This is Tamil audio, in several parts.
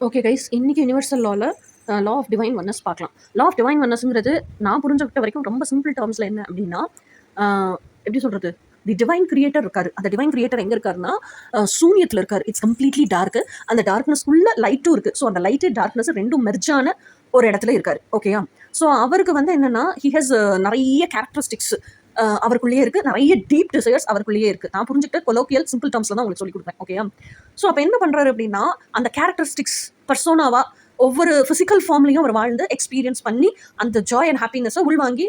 ஓகே கைஸ், இன்னைக்கு universal law of divine oneness பார்க்கலாம். லா ஆஃப் டிவைன் ஒன்னஸ்ங்கிறது நான் புரிஞ்சுக்கிட்ட வரைக்கும் ரொம்ப சிம்பிள் டேர்ம்ஸில் என்ன அப்படின்னா, எப்படி சொல்கிறது, தி டிவைன் கிரியேட்டர் இருக்காரு. அந்த டிவைன் கிரியேட்டர் எங்கே இருக்காருன்னா சூனியத்தில் இருக்காரு. It's completely dark. அந்த டார்க்னஸ்க்குள்ள லைட்டும் இருக்குது. ஸோ அந்த லைட்டு டார்க்னஸ் ரெண்டும் மெர்ஜான ஒரு இடத்துல இருக்காரு. ஓகேயா? ஸோ அவருக்கு வந்து என்னன்னா, ஹி ஹேஸ் நிறைய கேரக்டரிஸ்டிக்ஸ் அவருக்குள்ளேயே இருக்கு. நிறைய டீப் டிசைர்ஸ் அவருக்குள்ளேயே இருக்கு. நான் புரிஞ்சுக்கிட்ட கொலோக்கியல் சிம்பிள் டேர்ம்ஸ்ல தான் உங்களுக்கு சொல்லி கொடுப்பேன். ஓகேயா? ஸோ அப்போ என்ன பண்றாரு அப்படின்னா, அந்த கேரக்டரிஸ்டிக்ஸ் பர்சோனாவா ஒவ்வொரு பிசிக்கல் ஃபார்ம்லையும் அவர் வாழ்ந்து எக்ஸ்பீரியன்ஸ் பண்ணி அந்த ஜாய் அண்ட் ஹாப்பினஸை உள்வாங்கி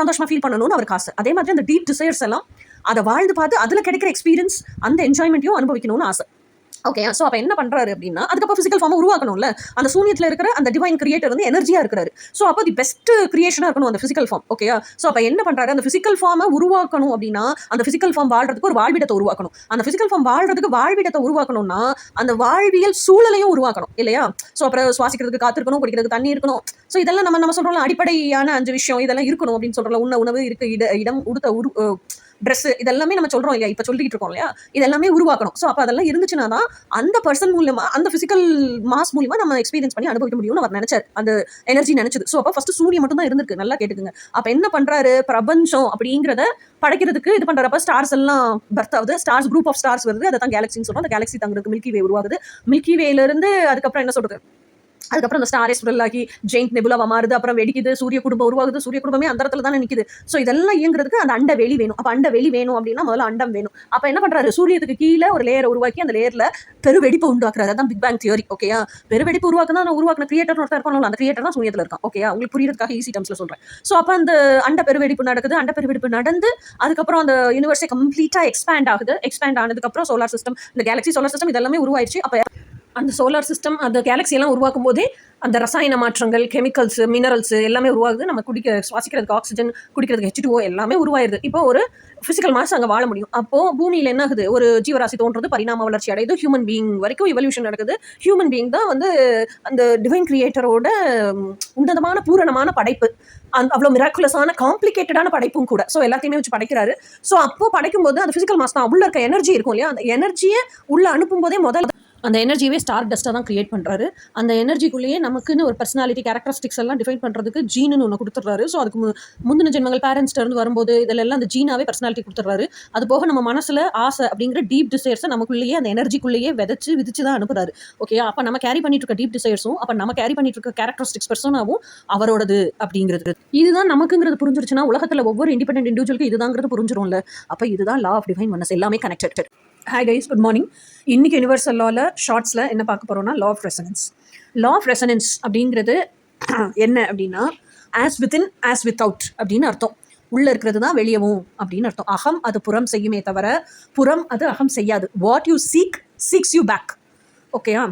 சந்தோஷமா ஃபீல் பண்ணணும்னு அவருக்கு ஆசை. அதே மாதிரி அந்த டீப் டிசைர்ஸ் எல்லாம் அதை வாழ்ந்து பார்த்து அதில் கிடைக்கிற எக்ஸ்பீரியன்ஸ் அந்த என்ஜாய்மெண்ட்டையும் அனுபவிக்கணும்னு ஆசை. ஓகே, ஸோ அப்போ என்ன பண்ணுறாரு அப்படின்னா, அதுக்கப்புறம் ஃபிசிக்கல் ஃபார்மை உருவாக்கணும்ல. அந்த சூனியத்தில் இருக்கிற அந்த டிவைன் கிரியேட்டர் வந்து எனர்ஜியாக இருக்கிறாரு. ஸோ அப்போ தி பெஸ்ட் கிரியேஷனாக இருக்கணும் அந்த ஃபிசிக்கல் ஃபார்ம். ஓகேயா? ஸோ அப்போ என்ன பண்ணுறாரு, அந்த ஃபிசிக்கல் ஃபார்மை உருவாக்கணும் அப்படின்னா, அந்த ஃபிசிக்கல் ஃபார்ம் வாழ்றதுக்கு ஒரு வாழ்விடத்தை உருவாக்கணும். அந்த ஃபிசிக்கல் ஃபார்ம் வாழ்றதுக்கு வாழ்விடத்தை உருவாக்கணும்னா அந்த வாழ்வியல் சூழலையும் உருவாக்கணும் இல்லையா? ஸோ அப்புறம் சுவாசிக்கிறதுக்கு காத்து இருக்கணும், குடிக்கிறதுக்கு தண்ணி இருக்கணும். ஸோ இதெல்லாம் நம்ம சொல்கிறோம்ல, அடிப்படையான 5 விஷயம் இதெல்லாம் இருக்கணும் அப்படின்னு சொல்கிறோம்ல. உணவு இருக்கு, இடம், உடுத்த ட்ரெஸ், இதெல்லாமே நம்ம சொல்றோம் இல்லையா, இப்போ சொல்லிட்டு இருக்கோம் இல்லையா, இதெல்லாமே உருவாக்கணும். ஸோ அப்போ அதெல்லாம் இருந்துச்சுன்னா தான் அந்த பர்சன் மூலமா அந்த பிசிக்கல் மாஸ் மூலியமா நம்ம எக்ஸ்பீரியன்ஸ் பண்ணி அனுபவிக்க முடியும்னு அவர் நினைச்சார். அந்த எனர்ஜி நினைச்சது. ஸோ அப்போ ஃபர்ஸ்ட் சூரியன் மட்டும் தான் இருந்திருக்கு. நல்லா கேட்டுக்குங்க. அப்போ என்ன பண்றாரு, பிரபஞ்சம் அப்படிங்கிறத படைக்கிறதுக்கு இது பண்றப்ப ஸ்டார்ஸ் எல்லாம் பர்த் ஆகுது. ஸ்டார்ஸ், குரூப் ஆஃப் ஸ்டார்ஸ் வருது. அதை தான் கேலக்சின்னு சொல்றோம். அந்த கேலக்சி தங்களுக்கு மில்கி வே உருவாகுது. மில்கி வேல இருந்து அதுக்கப்புறம் என்ன சொல்றது, அதுக்கப்புறம் அந்த ஸ்டாரே ஸ்பிரல் ஆகி ஜெயிண்ட் நெபுலாவா மாறுது. அப்புறம் வெடிக்குது, சூரிய குடும்பம் உருவாகுது. சூரிய குடும்பமே அந்த இடத்துல தானே நிற்குது. ஸோ இதெல்லாம் இயங்குறதுக்கு அந்த அண்ட வெளி வேணும். அப்போ அண்ட வெளி வேணும் அப்படின்னா முதல்ல அண்டம் வேணும். அப்போ என்ன பண்றாரு, சூரியத்துக்கு கீழே ஒரு லேயரை உருவாக்கி அந்த லேயர்ல பெருவெடிப்பு உண்டாக்குறாரு. அதான் பிக் பேங் தியரி. ஓகேயா? பெருவெடிப்பு உருவாக்குனா நான் உருவாக்கின கிரியேட்டர் ஒருத்தர் இருக்கணும். அந்த கிரியேட்டர் தான் சூரியத்தில் இருக்கான். ஓகேயா? உங்களுக்கு புரியறதுக்காக ஈஸி டம்ஸ்ல சொல்றேன். ஸோ அப்போ அந்த அண்ட பெருவெடிப்பு நடக்குது. அண்ட பெருவெடிப்பு நடந்து அதுக்கப்புறம் அந்த யூனிவர்ஸே கம்ப்ளீட்டா எக்ஸ்பேண்ட் ஆகுது. எக்ஸ்பேண்ட் ஆனதுக்கப்புறம் சோலார் சிஸ்டம், இந்த கேலக்சி சோலார் சிஸ்டம் இதெல்லாமே உருவாயிருச்சு. அப்போ அந்த சோலார் சிஸ்டம், அந்த கேலக்சி எல்லாம் உருவாக்கும் போதே அந்த ரசாயன மாற்றங்கள், கெமிக்கல்ஸ், மினரல்ஸ் எல்லாமே உருவாகுது. நம்ம சுவாசிக்கிறதுக்கு ஆக்சிஜன், குடிக்கிறதுக்கு H2O எல்லாமே உருவாயிருது. இப்போ ஒரு பிசிக்கல் மாஸ் அங்கே வாழ முடியும். அப்போ பூமியில் என்ன ஆகுது, ஒரு ஜீவராசி தோன்றது, பரிணாம வளர்ச்சி அடையுது, ஹியூமன் பீயிங் வரைக்கும் இவல்யூஷன் நடக்குது. ஹியூமன் பீயிங் தான் வந்து அந்த டிவைன் கிரியேட்டரோட உன்னதமான பூரணமான படைப்பு. அவ்வளோ மிராக்குலஸான காம்ப்ளிகேட்டடான படைப்பும் கூட. ஸோ எல்லாத்தையுமே வச்சு படைக்கிறாரு. ஸோ அப்போ படைக்கும் போது அந்த பிசிக்கல் மாஸ் தான் உள்ள இருக்க எனர்ஜி இருக்கும் இல்லையா, அந்த எனர்ஜியை உள்ள அனுப்பும் போதே முதல்ல அந்த எனர்ஜியவே ஸ்டார் டஸ்ட்டாக தான் கிரியேட் பண்ணுறாரு. அந்த எனர்ஜிக்குள்ளேயே நமக்குன்னு ஒரு பர்சனாலிட்டி, கேரக்டரிஸ்டிக்ஸ் எல்லாம் டிஃபைன் பண்ணுறதுக்கு ஜீனுன்னு ஒன்று கொடுத்துட்றாரு. ஸோ அதுக்கு முந்தின ஜென்மங்கள் பேரண்ட்ஸ்ட்டு இருந்து வரும்போது இதெல்லாம் அந்த ஜீனாவே பர்சனாலிட்டி கொடுத்துட்றாரு. அது போக நம்ம மனசில் ஆசை அப்படிங்கிற டீப் டிசைர்ஸை நமக்குள்ளேயே அந்த எனர்ஜிக்குள்ளேயே விதிச்சு தான் அனுப்புறாரு. ஓகே, அப்போ நம்ம கேரி பண்ணிட்டு இருக்க டீப் டிசைர்ஸும் அப்போ நம்ம கேரி பண்ணிட்டு இருக்க கேரக்டரிஸ்டிக்ஸ் பர்சனாவும் அவரோடது அப்படிங்கிறது. இதுதான் நமக்குங்கிறது புரிஞ்சிருச்சுன்னா உலகத்தில் ஒவ்வொரு இண்டிபெண்டன்ட் இண்டிவிஜுவலுக்கு இதுதாங்கிறது புரிஞ்சிரும்ல. அப்போ இதுதான் லா ஆஃப் டிவைன் ஒன்னஸ். எல்லாமே connected. Hi guys, good morning. இன்னைக்கு யுனிவர்சல் லாவில் ஷார்ட்ஸில் என்ன பார்க்க போகிறோம்னா, law of resonance. Law of resonance அப்படிங்கிறது என்ன அப்படின்னா, ஆஸ் வித்தின் ஆஸ் வித்தவுட் அப்படின்னு அர்த்தம். உள்ளே இருக்கிறது தான் வெளியவும் அப்படின்னு அர்த்தம். அகம் அது புறம் செய்யுமே தவிர புறம் அது அகம் செய்யாது. What you seeks you back. ஓகேயா?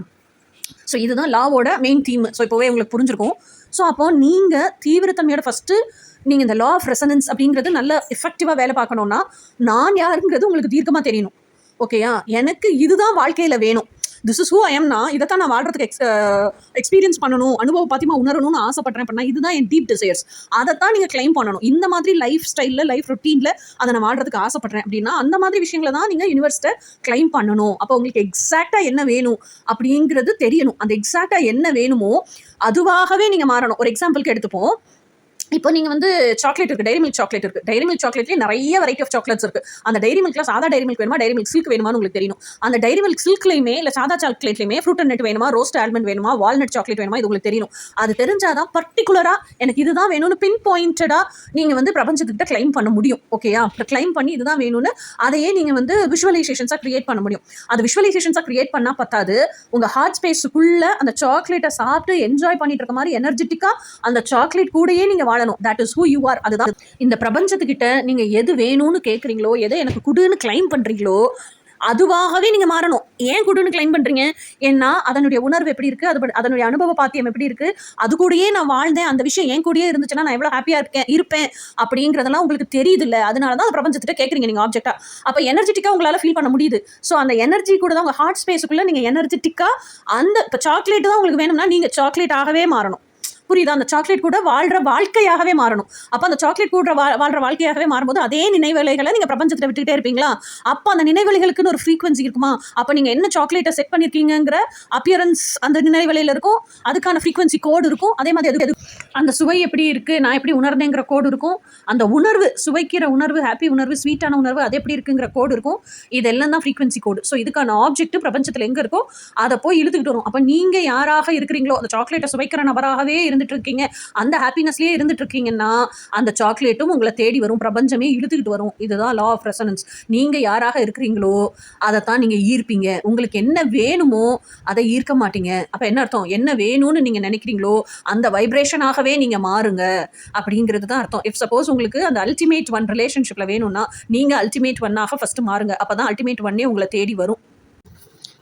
ஸோ இதுதான் லாவோட மெயின் தீம். ஸோ இப்போவே உங்களுக்கு புரிஞ்சிருக்கும். ஸோ அப்போ நீங்கள் தீவிரத்தன்மையோட ஃபஸ்ட்டு நீங்கள் இந்த லா ஆஃப் ரெசனன்ஸ் அப்படிங்கிறது நல்ல எஃபெக்டிவாக வேலை பார்க்கணுன்னா, நான் யாருங்கிறது உங்களுக்கு தீர்க்கமாக தெரியணும். ஓகேயா? எனக்கு இதுதான் வாழ்க்கையில் வேணும், திஸ் இஸ் ஹூ ஐ எம்னா, இதைத்தான் நான் வாழ்றதுக்கு எக்ஸ்பீரியன்ஸ் பண்ணணும், அனுபவ பாத்தியமா உணரணும்னு ஆசைப்படுறேன் அப்படின்னா இதுதான் என் டீப் டிசைர்ஸ். அதைத்தான் நீங்கள் கிளைம் பண்ணணும். இந்த மாதிரி லைஃப் ஸ்டைலில், லைஃப் ரொட்டீனில் அதை நான் வாழ்றதுக்கு ஆசைப்படுறேன் அப்படின்னா அந்த மாதிரி விஷயங்களை தான் நீங்கள் யூனிவர்ஸை கிளைம் பண்ணணும். அப்போ உங்களுக்கு எக்ஸாக்டாக என்ன வேணும் அப்படிங்கிறது தெரியணும். அந்த எக்ஸாக்டாக என்ன வேணுமோ அதுவாகவே நீங்கள் மாறணும். ஒரு எக்ஸாம்பிளுக்கு எடுத்துப்போம். இப்போ நீங்கள் வந்து சாக்லேட் இருக்குது, டைரி மில்க் சாக்லேட் இருக்குது. டைரி மில்க் சாக்லேட்லேயே நிறைய வெரைட்டி ஆஃப் சாக்லேட்ஸ் இருக்குது. அந்த டைரி மில்க்ல சாதா டைரி மில்க் வேணுமா, டைரி மில்க் சில்க் வேணுமான்னு உங்களுக்கு தெரியணும். அந்த டைரி மில்க் சில்க்லையுமே இல்லை சாதா சாக்லேட்லையுமே ஃப்ரூட் அண்ட் நட் வேணுமா, ரோஸ்ட் ஆல்மண்ட் வேணுமா, வால்நட் சாக்லேட் வேணுமா, இது உங்களுக்கு தெரியணும். அது தெரிஞ்சாதான் பர்டிகுலராக எனக்கு இதுதான் வேணும்னு பின் பாயிண்டடாக நீங்கள் வந்து பிரபஞ்சத்துக்கிட்ட கிளைம் பண்ண முடியும். ஓகேயா? கிளைம் பண்ணி இதுதான் வேணும்னு அதையே நீங்கள் வந்து விஷுவலைசேஷன்ஸாக கிரியேட் பண்ண முடியும். அது விஷுவலைசேஷன்ஸாக கிரியேட் பண்ணால் பத்தாது, உங்கள் ஹார்ட் ஸ்பேஸுக்குள்ளே அந்த சாக்லேட்டை சாப்பிட்டு என்ஜாய் பண்ணிட்டு இருக்க மாதிரி எனர்ஜெட்டிக்காக அந்த சாக்லேட் கூடயே நீங்கள் வாழணும். That is who you are. அதுதான் இந்த பிரபஞ்சத்துக்கிட்ட நீங்க எது வேணும்னு கேட்குறீங்களோ, எதை எனக்கு குடுன்னு கிளைம் பண்றீங்களோ அதுவாகவே நீங்க மாறணும். ஏன் குடுன்னு கிளைம் பண்றீங்க? ஏன்னா அதனுடைய உணர்வு எப்படி இருக்கு, அதனுடைய அனுபவ பாத்தியம் எப்படி இருக்கு, அது கூடயே நான் வாழ்ந்தேன், அந்த விஷயம் என் கூடயே இருந்துச்சுன்னா நான் எவ்வளவு ஹாப்பியா இருப்பேன் அப்படிங்கிறதெல்லாம் உங்களுக்கு தெரியுது இல்ல. அதனாலதான் பிரபஞ்சத்திட்ட கேட்குறீங்க நீங்க ஆப்ஜெக்டா. அப்ப எனர்ஜெட்டிக்கா உங்களால ஃபீல் பண்ண முடியுது. ஸோ அந்த எனர்ஜி கூட தான் உங்க ஹார்ட் ஸ்பேஸுக்குள்ள நீங்க எனர்ஜெட்டிக்கா அந்த இப்போ சாக்லேட் தான் உங்களுக்கு வேணும்னா நீங்க சாக்லேட் ஆகவே மாறணும். புரியுதா? அந்த சாக்லேட் கூட வாழ்ற வாழ்க்கையாகவே மாறணும். அப்போ அந்த சாக்லேட் கூட வாழ்ற வாழ்க்கையாகவே மாறும்போது அதே நினைவலைகளை நீங்கள் பிரபஞ்சத்தில் விட்டுக்கிட்டே இருப்பீங்களா? அப்போ அந்த நினைவலைகளுக்குன்னு ஒரு ஃப்ரீக்வன்சி இருக்குமா? அப்போ நீங்கள் என்ன சாக்லேட்டை செட் பண்ணியிருக்கீங்கிற அப்பியரன்ஸ் அந்த நினைவலையில் இருக்கும், அதுக்கான ஃப்ரீக்வன்சி கோடு இருக்கும். அதே மாதிரி அது அந்த சுவை எப்படி இருக்குது, நான் எப்படி உணர்ந்தேங்கிற கோடு இருக்கும். அந்த உணர்வு, சுவைக்கிற உணர்வு, ஹாப்பி உணர்வு, ஸ்வீட்டான உணர்வு, அது எப்படி இருக்குங்கிற கோடு இருக்கும். இதெல்லாம் தான் ஃப்ரீக்வன்சி கோடு. ஸோ இதுக்கான ஆப்ஜெக்ட் பிரபஞ்சத்தில் எங்கே இருக்கோ அதை போய் இழுத்துக்கிட்டு வரும். அப்போ நீங்கள் யாராக இருக்கிறீங்களோ, அந்த சாக்லேட்டை சுவைக்கிற நபராகவே இருந்துட்டு இருக்கீங்க, அந்த ஹாப்பினஸ்லேயே இருந்துட்டு இருக்கீங்கன்னா அந்த சாக்லேட்டும் உங்களை தேடி வரும், பிரபஞ்சமே இழுத்துக்கிட்டு வரும். இதுதான் லா ஆஃப் ரெசனன்ஸ். நீங்கள் யாராக இருக்கிறீங்களோ அதை தான் நீங்கள் ஈர்ப்பீங்க. உங்களுக்கு என்ன வேணுமோ அதை ஈர்க்க மாட்டீங்க. அப்போ என்ன அர்த்தம்? என்ன வேணும்னு நீங்கள் நினைக்கிறீங்களோ அந்த வைப்ரேஷனாகவே நீங்கள் மாறுங்க அப்படிங்கிறது தான் அர்த்தம். இஃப் சப்போஸ் உங்களுக்கு அந்த அல்டிமேட் ஒன் ரிலேஷன்ஷிப்பில் வேணும்னா நீங்கள் அல்டிமேட் ஒன்னாக ஃபஸ்ட்டு மாறுங்க. அப்போ தான் அல்டிமேட் ஒன்னே உங்களை தேடி வரும்.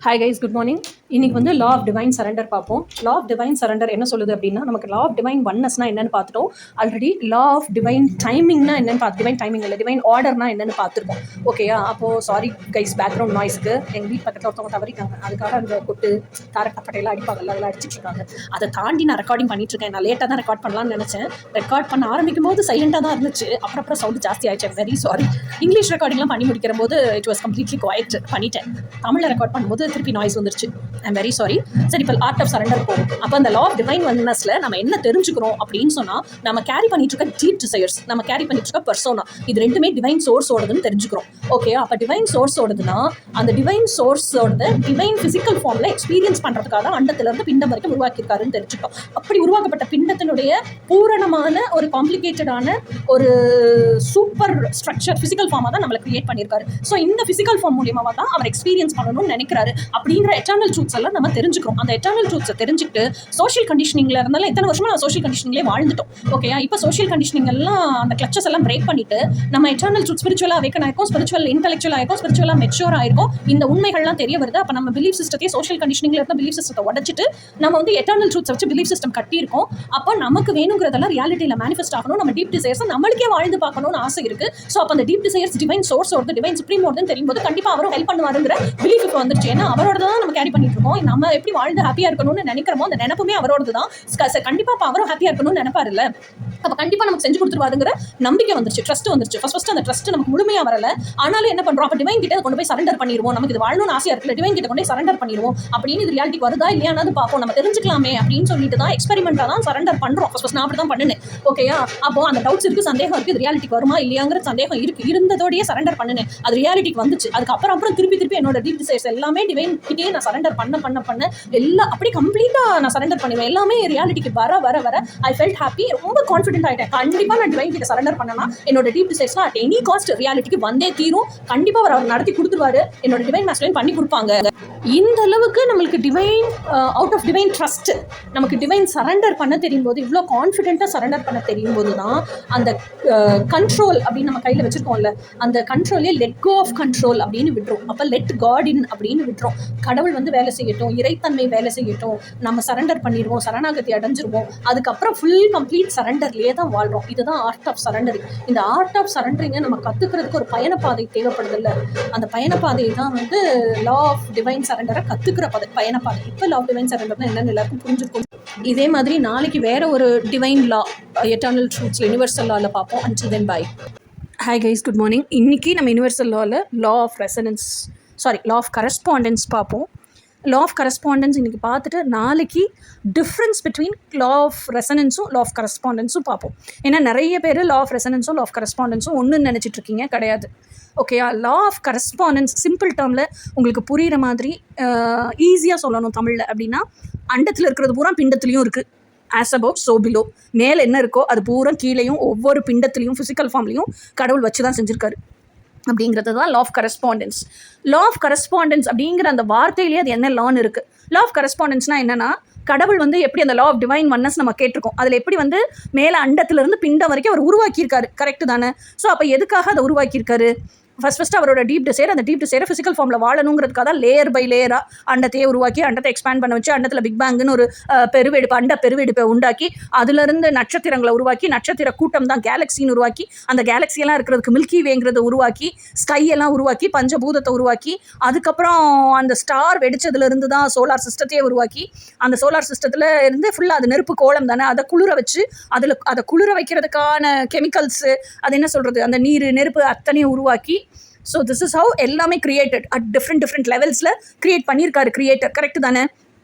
Hi guys, good morning. இன்றைக்கி வந்து லா ஆஃப் டிவைன் சரண்டர் பார்ப்போம். லா ஆஃப் டிவைன் சரண்டர் என்ன சொல்லுது அப்படின்னா, நமக்கு லா ஆஃப் டிவைன் ஒன்னஸ்னா என்னென்னு பார்த்துட்டோம் ஆல்ரெடி. லா ஆஃப் டிவைன் டைமிங்னா என்னென்னு டிவைன் டைமிங் இல்லை, டிவைன் ஆர்டர்னா என்னென்னு பார்த்துருக்கோம். ஓகேயா? அப்போது சாரி கைஸ் பேக்ரவுண்ட் நாய்ஸ்க்கு. எங்கள் வீட்டு பக்கத்தில் ஒருத்தவங்க தவறிட்டாங்க, அதுக்காக அந்த கொட்டு தாரக்கப்பட்டையெல்லாம் அடிப்பாங்கல்ல, அதெல்லாம் அடிச்சிட்ருக்காங்க. அதை தாண்டி நான் ரெக்கார்டிங் பண்ணிட்டுருக்கேன். நான் லேட்டாக தான் ரெக்கார்ட் பண்ணலாம்னு நினச்சேன். ரெக்கார்ட் பண்ண ஆரம்பிக்கும் போது சைலண்டாக தான் இருந்துச்சு, அப்புறம் சவுண்டு ஜாஸ்தி ஆயிடுச்சு. Very sorry. இங்கிலீஷ் ரெக்கார்டிங்லாம் பண்ணி முடிக்கிற போது இட் வாஸ் கம்ப்ளீட்லி குவைட் பண்ணிட்டேன். தமிழில் ரெக்கார்ட் பண்ணும்போது திருப்பி நாய்ஸ் வந்துருச்சு. I'm very sorry. சரி, இப்போ ஆர்ட் ஆஃப் சரண்டர் போகும். அப்போ அந்த லா ஆஃப் டிவைன் ஒன்னஸ்ல நம்ம என்ன தெரிஞ்சுக்கிறோம் அப்படின்னு சொன்னால், நம்ம கேரி பண்ணிட்டு இருக்க டீப் டிசைர்ஸ், நம்ம கேரி பண்ணிட்டு இருக்க பர்சோனா, இது ரெண்டுமே டிவைன் சோர்ஸோடதுன்னு தெரிஞ்சுக்கிறோம். ஓகே, அப்போ டிவைன் சோர்ஸோடதுன்னா அந்த டிவைன் சோர்ஸோட டிவைன் பிசிக்கல் ஃபார்ம்ல எக்ஸ்பீரியன்ஸ் பண்ணுறதுக்காக தான் அண்டத்திலிருந்து பிண்டம் வரைக்கும் உருவாக்கியிருக்காருன்னு தெரிஞ்சுட்டோம். அப்படி உருவாக்கப்பட்ட பிண்டத்தினுடைய பூரணமான ஒரு காம்ப்ளிகேட்டடான ஒரு சூப்பர் ஸ்ட்ரக்சர் பிசிக்கல் ஃபார்மாக தான் நம்மளை கிரியேட் பண்ணியிருக்காரு. ஸோ இந்த பிசிக்கல் ஃபார்ம் மூலியமாக தான் அவர் எக்ஸ்பீரியன்ஸ் பண்ணணும்னு நினைக்கிறாரு அப்படிங்கிற எட்டர்னல் ட்ரூத்ஸ் எல்லாம் நம்ம தெரிஞ்சுக்கிறோம். அந்த எட்டர்னல் ட்ரூத்ஸை தெரிஞ்சுக்கிட்டு சோஷியல் கண்டிஷனிங்ல இருந்தாலும் எத்தனை வருஷமா நம்ம சோஷியல் கண்டிஷனிங்லேயே வாழ்ந்துட்டோம். ஓகேயா? இப்போ சோஷியல் கண்டிஷனிங் எல்லாம் அந்த கிளச்சஸ் எல்லாம் பிரேக் பண்ணிட்டு நம்ம எட்டர்னல் ட்ரூத் ஸ்பிரிச்சுவலாக அவேக்கன் ஆயிருக்கும், ஸ்பிரிச்சுவல் இன்டெலெக்சுவல் ஆயிருக்கும், ஸ்பிரிச்சுவலாக மெச்சூர் ஆயிருக்கும். இந்த உண்மைகள்லாம் தெரிய வருது. அப்போ நம்ம பிலீஃப் சிஸ்டத்தையே சோஷியல் கண்டிஷனிங்ல இருந்த பிலீஃப் சிஸ்டத்தை உடச்சிட்டு நம்ம வந்து எட்டர்னல் ட்ரூத்ஸை வச்சு பிலீஃப் சிஸ்டம் கட்டியிருக்கோம். அப்போ நமக்கு வேணுங்கிறதெல்லாம் ரியாலிட்டியில் மேனிஃபெஸ்ட் ஆகணும், நம்ம டீப் டிசைர்ஸ் நம்மளுக்கே வாழ்ந்து பார்க்கணும்னு ஆசை இருக்கு. ஸோ அப்போ அந்த டீப் டிசைர்ஸ் டிவைன் சோர்ஸ் ஓடுது, டிவைன் சுப்ரீம் ஓடுதுன்னு தெரியும் போது கண்டிப்பாக அவரும் ஹெல்ப் பண்ணுவாருங்கிற பிலீஃப் இப்போ வந்துருச்சு. ஏன்னா அவரோட தான் நம்ம கேரி பண்ணிட்டு இருக்கோம். நம்ம எப்படி வாழ்ந்து ஹாப்பியாக இருக்கணும்னு நினைக்கிறோமோ அந்த நினைப்புமே அவரோடது தான். கண்டிப்பாக இப்போ அவரும் ஹாப்பியாக இருக்கணும்னு நினைப்பாரு இல்லை, அப்போ கண்டிப்பாக நமக்கு செஞ்சு கொடுத்துருவாருங்கிற நம்பிக்கை வந்துருச்சு, ட்ரஸ்ட் வந்துருச்சு. ஃபர்ஸ்ட் அந்த ட்ரஸ்ட் நமக்கு முழுமையாக வரல. ஆனாலும் என்ன பண்ணுறோம், அப்போ டிவைன் கிட்ட கொண்டு போய் சரண்டர் பண்ணிடுவோம். நமக்கு இது வாழணும்னு ஆசையாக இருக்குல்ல, டிவைன் கிட்ட கொண்டு போய் சரண்டர் பண்ணிடுவோம் அப்படின்னு இது ரியாலிட்டி வருதா இல்லையானது பார்ப்போம், நம்ம தெரிஞ்சுக்கலாமே அப்படின்னு சொல்லிட்டு தான் எக்ஸ்பெரிமெண்ட்டாக தான் சரண்டர் பண்ணுறோம். ஃபர்ஸ்ட் நான் அப்படி தான் பண்ணினேன். ஓகேயா? அப்போ அந்த டவுட்ஸ் இருக்குது, சந்தேகம் இருக்குது, இது ரியாலிட்டிக்கு வருமா இல்லையாங்கிற சந்தேகம் இருக்குது, இருந்ததோடையே சரண்டர் பண்ணினேன். அது ரியாலிட்டிக்கு வந்துச்சு. அதுக்கப்புறம் திருப்பி என்னோட டீப் டிசைர்ஸ் எல்லாமே டிவைன் கிட்டே நான் சரண்டர் பண்ண எல்லாம் அப்படி கம்ப்ளீட்டாக நான் சரண்டர் பண்ணுவேன். எல்லாமே ரியாலிட்டிக்கு வர ஐ ஃபெல்ட் ஹாப்பி, ரொம்ப கான்ஃபிடென்ட் ஆகிட்டேன். கண்டிப்பாக நான் டிவைன் கிட்ட சரண்டர் பண்ணனா என்னோட டீப் டிசைர்ஸ்லாம் அட் எனி காஸ்ட் ரியாலிட்டிக்கு வந்தே தீரும். கண்டிப்பாக அவர் நடத்தி கொடுத்துருவாரு, என்னோட டிவைன் மாஸ்டர் பண்ணி கொடுப்பாங்க. இந்த அளவுக்கு நம்மளுக்கு divine out of divine trust, நமக்கு டிவைன் சரண்டர் பண்ண தெரியும் போது, இவ்வளோ கான்ஃபிடென்ட்டாக சரண்டர் பண்ண தெரியும் போது தான் அந்த கண்ட்ரோல் அப்படின்னு நம்ம கையில் வச்சுருக்கோம்ல, அந்த கண்ட்ரோலே லெட் கோ ஆஃப் கண்ட்ரோல் அப்படின்னு விட்டுரும். அப்போ லெட் காட் இன் அப்படின்னு விட்டுரும். கடவுள் வந்து வேலை செய்யட்டும், இறைத்தன்மை வேலை செய்யட்டும், நம்ம சரண்டர் பண்ணிடுவோம், சரணாகதி அடைஞ்சிருவோம். அதுக்கப்புறம் ஃபுல் கம்ப்ளீட் சரண்டர்லேயே தான் வாழ்கிறோம். இதுதான் ஆர்ட் ஆஃப் சரண்டரிங். இந்த ஆர்ட் ஆஃப் சரண்டரிங்கை நம்ம கற்றுக்கிறதுக்கு ஒரு பயணப்பாதை தேவைப்படுதில்ல, அந்த பயணப்பாதை தான் வந்து லா ஆஃப் டிவைன் சரண்டரை கற்றுக்கிற பயணப்பாதை. இப்போ லா ஆஃப் டிவைன் சரண்டர் தான் என்னென்னு எல்லாருக்கும் புரிஞ்சிருக்கும். இதே மாதிரி நாளைக்கு வேற ஒரு divine law, eternal truths, universal லாவில் பார்ப்போம். Until then bye. Hi guys, good morning. இன்றைக்கி நம்ம யூனிவர்சல் லாவில் லா ஆஃப் கரஸ்பாண்டன்ஸ் பார்ப்போம். லா ஆஃப் கரஸ்பாண்டன்ஸ் இன்றைக்கி பார்த்துட்டு நாளைக்கு டிஃப்ரென்ஸ் பிட்வீன் லா ஆஃப் ரெசனன்ஸும் லா ஆஃப் கரஸ்பாண்டன்ஸும் பார்ப்போம். ஏன்னா நிறைய பேர் லா ஆஃப் ரெசனன்ஸும் லா ஆஃப் கரஸ்பாண்டன்ஸும் ஒன்றுன்னு நினச்சிட்ருக்கீங்க, கிடையாது. ஓகேயா? லா ஆஃப் கரஸ்பாண்டன்ஸ் சிம்பிள் டேர்மில் உங்களுக்கு புரிகிற மாதிரி ஈஸியாக சொல்லணும் தமிழில் அப்படின்னா, அண்டத்தில் இருக்கிறது பூரா பிண்டத்துலேயும் இருக்குது. As about so below. மேலே என்ன இருக்கோ அது பூரா கீழேயும் ஒவ்வொரு பிண்டத்துலேயும் ஃபிசிக்கல் ஃபார்ம்லேயும் கடவுள் வச்சு தான் செஞ்சுருக்காரு அப்படிங்கிறது தான் law of correspondence. Law of correspondence அப்படிங்கிற அந்த வார்த்தையிலேயே அது என்ன லான்னு இருக்குது. லா ஆஃப் கரஸ்பாண்டன்ஸ்னால் என்னென்னா, கடவுள் வந்து எப்படி அந்த லா ஆஃப் டிவைன் ஒன்னஸ் நம்ம கேட்டிருக்கோம், அதில் எப்படி வந்து மேலே அண்டத்திலிருந்து பிண்டம் வரைக்கும் அவர் உருவாக்கியிருக்காரு. கரெக்டு தானே? ஸோ அப்போ எதுக்காக அதை உருவாக்கியிருக்காரு? ஃபர்ஸ்ட் அவரோட டீப் டிசைர், அந்த டீப் டிசைரை ஃபிசிக்கல் ஃபார்மில் வாழணுங்கிறதுக்காக தான் லேயர் பை லேயராக அண்டத்தையே உருவாக்கி அண்டத்தை எக்ஸ்பேண்ட் பண்ண வச்சு அண்டத்தில் பிக் பேங்குன்னு ஒரு பெருவெடுப்பை உண்டாக்கி அதுலேருந்து நட்சத்திரங்களை உருவாக்கி நட்சத்திர கூட்டம் தான் கேலக்சின்னு உருவாக்கி அந்த கேலக்சியெல்லாம் இருக்கிறதுக்கு மில்கி வேங்கிறத உருவாக்கி ஸ்கை எல்லாம் உருவாக்கி பஞ்சபூதத்தை உருவாக்கி அதுக்கப்புறம் அந்த ஸ்டார் வெடிச்சதுலேருந்து தான் சோலார் சிஸ்டத்தையே உருவாக்கி அந்த சோலார் சிஸ்டத்தில் இருந்து ஃபுல்லாக அது நெருப்பு கோலம் தானே அதை குளிர வச்சு அதை குளிர வைக்கிறதுக்கான கெமிக்கல்ஸு அது என்ன சொல்கிறது அந்த நீர் நெருப்பு அத்தனையும் உருவாக்கி ஸோ திஸ் இஸ் ஹவு எல்லாமே கிரியேட்டட் அட் டிஃப்ரெண்ட் லெவல்ஸில் கிரியேட் பண்ணியிருக்காரு கிரியேட்டர். கரெக்டு தானே?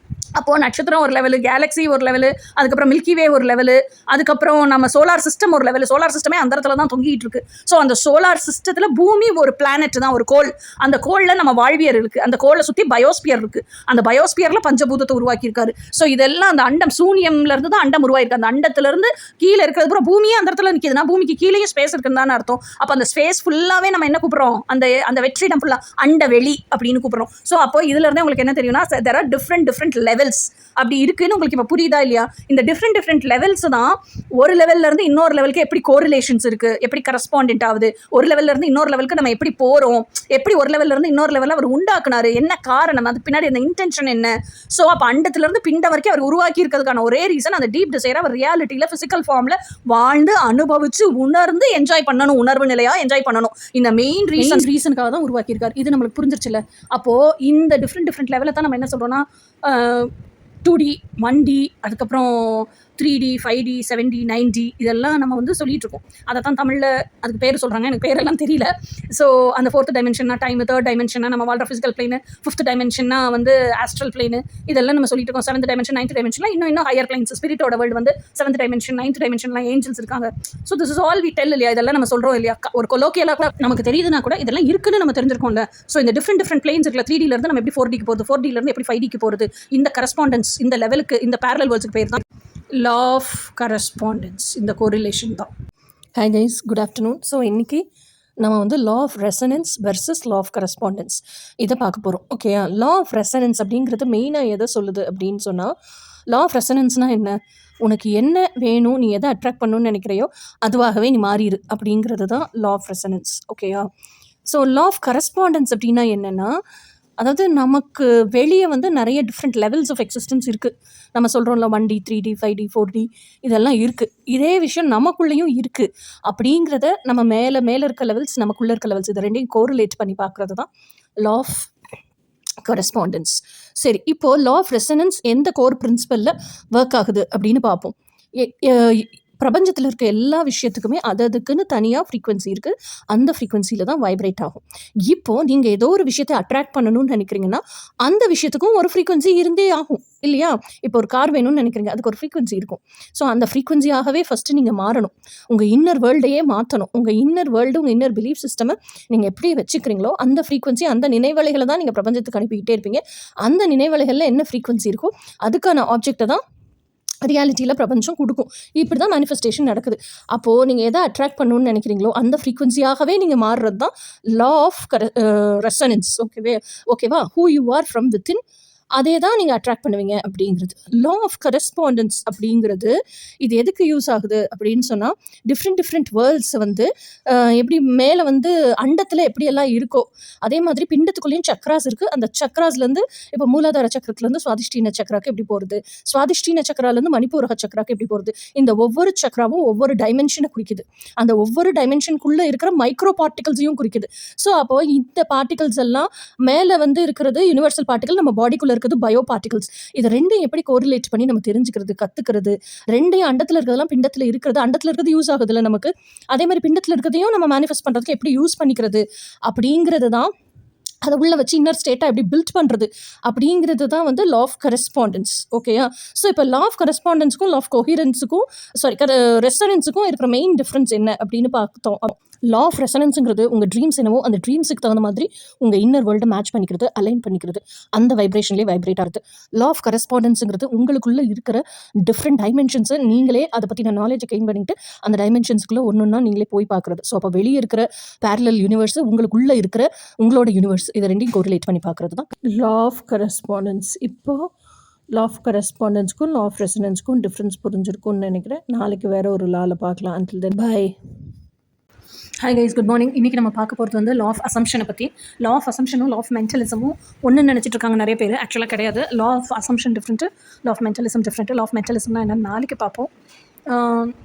அப்போது நட்சத்திரம் ஒரு லெவலு, கேலக்ஸி ஒரு லெவலு, அதுக்கப்புறம் மில்கி வே ஒரு லெவலு, அதுக்கப்புறம் நம்ம சோலார் சிஸ்டம் ஒரு லெவலு. சோலார் சிஸ்டமே அந்த இடத்துல தான் தொங்கிட்டு இருக்கு. ஸோ அந்த சோலார் சிஸ்டத்தில் பூமி ஒரு பிளானட் தான், ஒரு கோள். அந்த கோளில் நம்ம வாழ்வியர் இருக்குது. அந்த கோளை சுற்றி பயோஸ்பியர் இருக்குது. அந்த பயோஸ்பியரில் பஞ்சபூதத்தை உருவாக்கியிருக்காரு. ஸோ இதெல்லாம் அந்த அண்டம் சூன்யம்லேருந்து தான் அண்டம் உருவாயிருக்கு. அந்த அண்டத்துலேருந்து கீழே இருக்கிறது அப்புறம் பூமியே அந்த இடத்துல நிற்கிதுன்னா பூமிக்கு கீழேயே ஸ்பேஸ் இருக்குன்னு தானே அர்த்தம். அப்போ அந்த ஸ்பேஸ் ஃபுல்லாகவே நம்ம என்ன கூப்பிட்றோம்? அந்த வெற்றிடம் ஃபுல்லாக அண்ட வெளி அப்படின்னு கூப்பிட்றோம். ஸோ அப்போ இதுலேருந்தே உங்களுக்கு என்ன தெரியும்னா தெர் ஆர் டிஃப்ரெண்ட் லெவல்ஸ் அப்படி இருக்குன்னு உங்களுக்கு இப்போ புரியுதா இல்லையா? இந்த டிஃப்ரெண்ட் லெவல்ஸ் தான் ஒரு லெவல்ல இருந்து இன்னொரு லெவலுக்கு எப்படி கோரிலேஷன்ஸ் இருக்கு, எப்படி கரஸ்பாண்டன்ட் ஆகுது, ஒரு லெவல்ல இருந்து இன்னொரு லெவலுக்கு நம்ம எப்படி போறோம், எப்படி ஒரு லெவல்ல இருந்து இன்னொரு லெவலில் அவர் உண்டாக்குனாரு, என்ன காரணம், அதுக்கு பின்னாடி அந்த இன்டென்ஷன் என்ன. ஸோ அப்போ அண்டத்துல இருந்து பிண்டம் வரைக்கும் அவர் உருவாக்கி இருக்கிறதுக்கான ஒரே ரீசன் அந்த டீப் டிசைர் அவர் ரியாலிட்டியில பிசிக்கல் ஃபார்ம்ல வாழ்ந்து அனுபவிச்சு உணர்ந்து என்ஜாய் பண்ணணும், உணர்வு நிலையா என்ஜாய் பண்ணணும். இந்த மெயின் ரீசனுக்காக தான் உருவாக்கியிருக்காரு. இது நம்மளுக்கு புரிஞ்சிருச்சுல? அப்போ இந்த டிஃப்ரெண்ட் லெவலில் தான் நம்ம என்ன சொல்றோம்னா 2D 1D அதுக்கப்புறம் 3D 5D 7D 9D இதெல்லாம் நம்ம வந்து சொல்லிட்டு இருக்கோம். அதை தான் தமிழில் அதுக்கு பேர் சொல்கிறாங்க, எனக்கு பேரெல்லாம் தெரியல. ஸோ அந்த 4th டைமென்ஷன்னா டைம், 3rd டைமென்ஷனா நம்ம வாழ்ற ஃபிசிக்கல் பிளேனு, 5th டைமென்ஷன்னா வந்து ஆஸ்ட்ரல் பிளேனு, இதெல்லாம் நம்ம சொல்லிட்டு இருக்கோம். 7th டைமென்ஷன் 9th டைமென்ஷன்லாம் இன்னும் ஹையர் பிளைன்ஸ், ஸ்பிரிட்டோட வேர்ல்டு வந்து 7th டைமென்ஷன் 9th டைமென்ஷன்லாம் ஏஞ்சல்ஸ் இருக்காங்க. So this is all we tell இல்லையா? இதெல்லாம் நம்ம சொல்கிறோம் இல்லையா? ஒரு கொலோக்கியலாக கூட நமக்கு தெரியுதுன்னா கூட இதெல்லாம் இருக்குன்னு நம்ம தெரிஞ்சிருக்கோம்ல. ஸோ இந்த டிஃப்ரெண்ட் பிளேன்ஸ் இருக்குல்ல, 3Dலேருந்து நம்ம எப்படி 4Dக்கு போகிறது, 4Dலேருந்து எப்படி 5Dக்கு போகிறது, இந்த கரஸ்பாண்டன்ஸ் இந்த லெவலுக்கு இந்த பேரலல் வேர்ல்ட்ஸுக்கு பேர் தான் லா ஆஃப் கரஸ்பாண்டன்ஸ், இந்த கோரிலேஷன் தான். Hi guys, good afternoon. So இன்றைக்கி நம்ம வந்து law of resonance versus law of correspondence இதை பார்க்க போகிறோம். ஓகேயா? லா ஆஃப் ரெசனன்ஸ் அப்படிங்கிறது மெயினாக எதை சொல்லுது அப்படின்னு சொன்னால், லா ஆஃப் ரெசனன்ஸ்னால் என்ன? உனக்கு என்ன வேணும், நீ எதை அட்ராக்ட் பண்ணணும்னு நினைக்கிறையோ அதுவாகவே நீ மாறிடு அப்படிங்கிறது தான் லா ஆஃப் ரெசனன்ஸ். ஓகேயா? ஸோ லா ஆஃப் கரஸ்பாண்டன்ஸ் அப்படின்னா என்னென்னா, அதாவது நமக்கு வெளியே வந்து நிறைய டிஃப்ரெண்ட் லெவல்ஸ் ஆஃப் எக்ஸிஸ்டன்ஸ் இருக்குது. நம்ம சொல்கிறோம்ல 1D 3D 5D 4D இதெல்லாம் இருக்குது. இதே விஷயம் நமக்குள்ளேயும் இருக்குது. அப்படிங்கிறத நம்ம மேலே இருக்க லெவல்ஸ், நமக்குள்ளே இருக்க லெவல்ஸ், இதை ரெண்டையும் கோரிலேட் பண்ணி பார்க்குறது தான் லா ஆஃப் கரஸ்பாண்டன்ஸ். சரி, இப்போது லா ஆஃப் ரெசனன்ஸ் எந்த கோர் பிரின்சிபலில் ஒர்க் ஆகுது அப்படின்னு பார்ப்போம். பிரபஞ்சத்தில் இருக்க எல்லா விஷயத்துக்குமே அதுக்குன்னு தனியாக ஃப்ரீக்வன்சி இருக்குது. அந்த ஃப்ரீக்வன்சியில் தான் வைப்ரேட் ஆகும். இப்போது நீங்கள் ஏதோ ஒரு விஷயத்தை அட்ராக்ட் பண்ணணும்னு நினைக்கிறீங்கன்னா அந்த விஷயத்துக்கும் ஒரு ஃப்ரீக்வன்சி இருந்தே ஆகும் இல்லையா? இப்போ ஒரு கார் வேணும்னு நினைக்கிறீங்க, அதுக்கு ஒரு ஃப்ரீக்வன்சி இருக்கும். ஸோ அந்த ஃப்ரீக்வன்சியாகவே ஃபஸ்ட்டு நீங்கள் மாறணும். உங்கள் இன்னர் வேர்ல்டையே மாற்றணும். உங்கள் இன்னர் வேர்ல்டு, உங்கள் இன்னர் பிலீஃப் சிஸ்டமை நீங்கள் எப்படி வச்சுக்கிறீங்களோ அந்த ஃப்ரீக்வன்சி, அந்த நினைவலைகளை தான் நீங்கள் பிரபஞ்சத்துக்கு அனுப்பிக்கிட்டே இருப்பீங்க. அந்த நினைவலைகளில் என்ன ஃப்ரீக்வன்சி இருக்கோ அதுக்கான ஆப்ஜெக்டை தான் ரியாலிட்டியில் பிரபஞ்சம் கொடுக்கும். இப்படி தான் மேனிஃபெஸ்டேஷன் நடக்குது. அப்போது நீங்கள் எதை அட்ராக்ட் பண்ணணும்னு நினைக்கிறீங்களோ அந்த ஃப்ரீக்வன்சியாகவே நீங்கள் மாறுறது தான் லா ஆஃப் ரெசனன்ஸ். ஓகேவா? Who you are from within, அதே தான் நீங்கள் அட்ராக்ட் பண்ணுவீங்க அப்படிங்கிறது. லா ஆஃப் கரஸ்பாண்டன்ஸ் அப்படிங்கிறது இது எதுக்கு யூஸ் ஆகுது அப்படின்னு சொன்னால், டிஃப்ரெண்ட் வேர்ல்ட்ஸை வந்து எப்படி மேலே வந்து அண்டத்தில் எப்படியெல்லாம் இருக்கோ அதே மாதிரி பிண்டத்துக்குள்ளேயும் சக்ராஸ் இருக்குது. அந்த சக்ராஸ்லேருந்து இப்போ மூலாதார சக்கரத்துலேருந்து சுவாதிஷ்டீன சக்கராக்கு எப்படி போகிறது, சுவாதிஷ்டீன சக்கராலேருந்து மணிப்பூரக சக்கராக்கு எப்படி போகிறது, இந்த ஒவ்வொரு சக்கராவும் ஒவ்வொரு டைமென்ஷனை குறிக்குது. அந்த ஒவ்வொரு டைமென்ஷனுக்குள்ளே இருக்கிற மைக்ரோ பார்ட்டிகல்ஸையும் குறிக்குது. ஸோ அப்போது இந்த பார்ட்டிகல்ஸ் எல்லாம் மேலே வந்து இருக்கிறது யூனிவர்சல் பார்ட்டிகல், நம்ம பாடிக்குள்ளே இருக்கிறது பயோ பார்ட்டிகல்ஸ். இதை ரெண்டையும் எப்படி கோரிலேட் பண்ணி நம்ம தெரிஞ்சுக்கிறது, கற்றுக்கிறது, ரெண்டையும் அண்டத்தில் இருக்கிறதெல்லாம் பிண்டத்தில் இருக்கிறது, அண்டத்தில் இருக்கிறது யூஸ் ஆகுதுல்ல நமக்கு, அதே மாதிரி பிண்டத்தில் இருக்கிறதையும் நம்ம மேனிஃபெஸ்ட் பண்ணுறதுக்கு எப்படி யூஸ் பண்ணிக்கிறது அப்படிங்கிறது தான், அதை உள்ள வச்சு இன்னர் ஸ்டேட்டாக எப்படி பில்ட் பண்ணுறது அப்படிங்கிறது தான் வந்து லா ஆஃப் கரஸ்பாண்டன்ஸ். ஓகேயா? ஸோ இப்போ லா ஆஃப் கரஸ்பாண்டன்ஸுக்கும் லா ஆஃப் கோஹிரன்ஸுக்கும் ரெசனன்ஸுக்கும் இருக்கிற மெயின் டிஃப்ரென்ஸ் என்ன அப்படின்னு பார்த்தோம். லா ஆஃப் ரெசனன்ஸுங்கிறது உங்கள் ட்ரீம்ஸ் என்னவோ அந்த ட்ரீம்ஸுக்கு தகுந்த மாதிரி உங்கள் இன்னர் வேர்ல்டை மேட்ச் பண்ணிக்கிறது, அலைன் பண்ணிக்கிறது, அந்த வைப்ரேஷன்லேயே வைப்ரேட் ஆகுது. லா ஆஃப் கரஸ்பாண்டன்ஸுங்கிறது உங்களுக்குள்ளே இருக்கிற டிஃப்ரெண்ட் டைமென்ஷன்ஸை நீங்களே அதை பற்றின நாலேஜை கெயின் பண்ணிட்டு அந்த டைமென்ஷன்ஸ்குள்ளே ஒன்றுன்னா நீங்களே போய் பார்க்குறது. ஸோ அப்போ வெளியே இருக்கிற பேரலல் யூனிவர்ஸ், உங்களுக்குள்ளே இருக்கிற உங்களோட யூனிவர்ஸ், இதை ரெண்டையும் கோரிலேட் பண்ணி பார்க்குறது தான் லா ஆஃப் கரஸ்பாண்டன்ஸ். இப்போது லா ஆஃப் கரஸ்பாண்டன்ஸ்க்கும் லா ஆஃப் ரெசனன்ஸ்க்கும் டிஃப்ரென்ஸ் புரிஞ்சிருக்கும்னு நினைக்கிறேன். நாளைக்கு வேறு ஒரு லாவில் பார்க்கலாம். Until then bye. Hi guys, good morning. இன்றைக்கி நம்ம பார்க்க போகிறது வந்து லா ஆஃப் அசம்ஷனை பற்றி. லா ஆஃப் அசம்ஷனும் லா ஆஃப் மென்டலிசமும் ஒன்று நினச்சிட்டு இருக்காங்க நிறைய பேர். ஆக்சுவலாக கிடையாது. Law of assumption different, law of mentalism different. Law of மென்டலிசம்னா என்னென்னு நாளைக்கு பார்ப்போம்.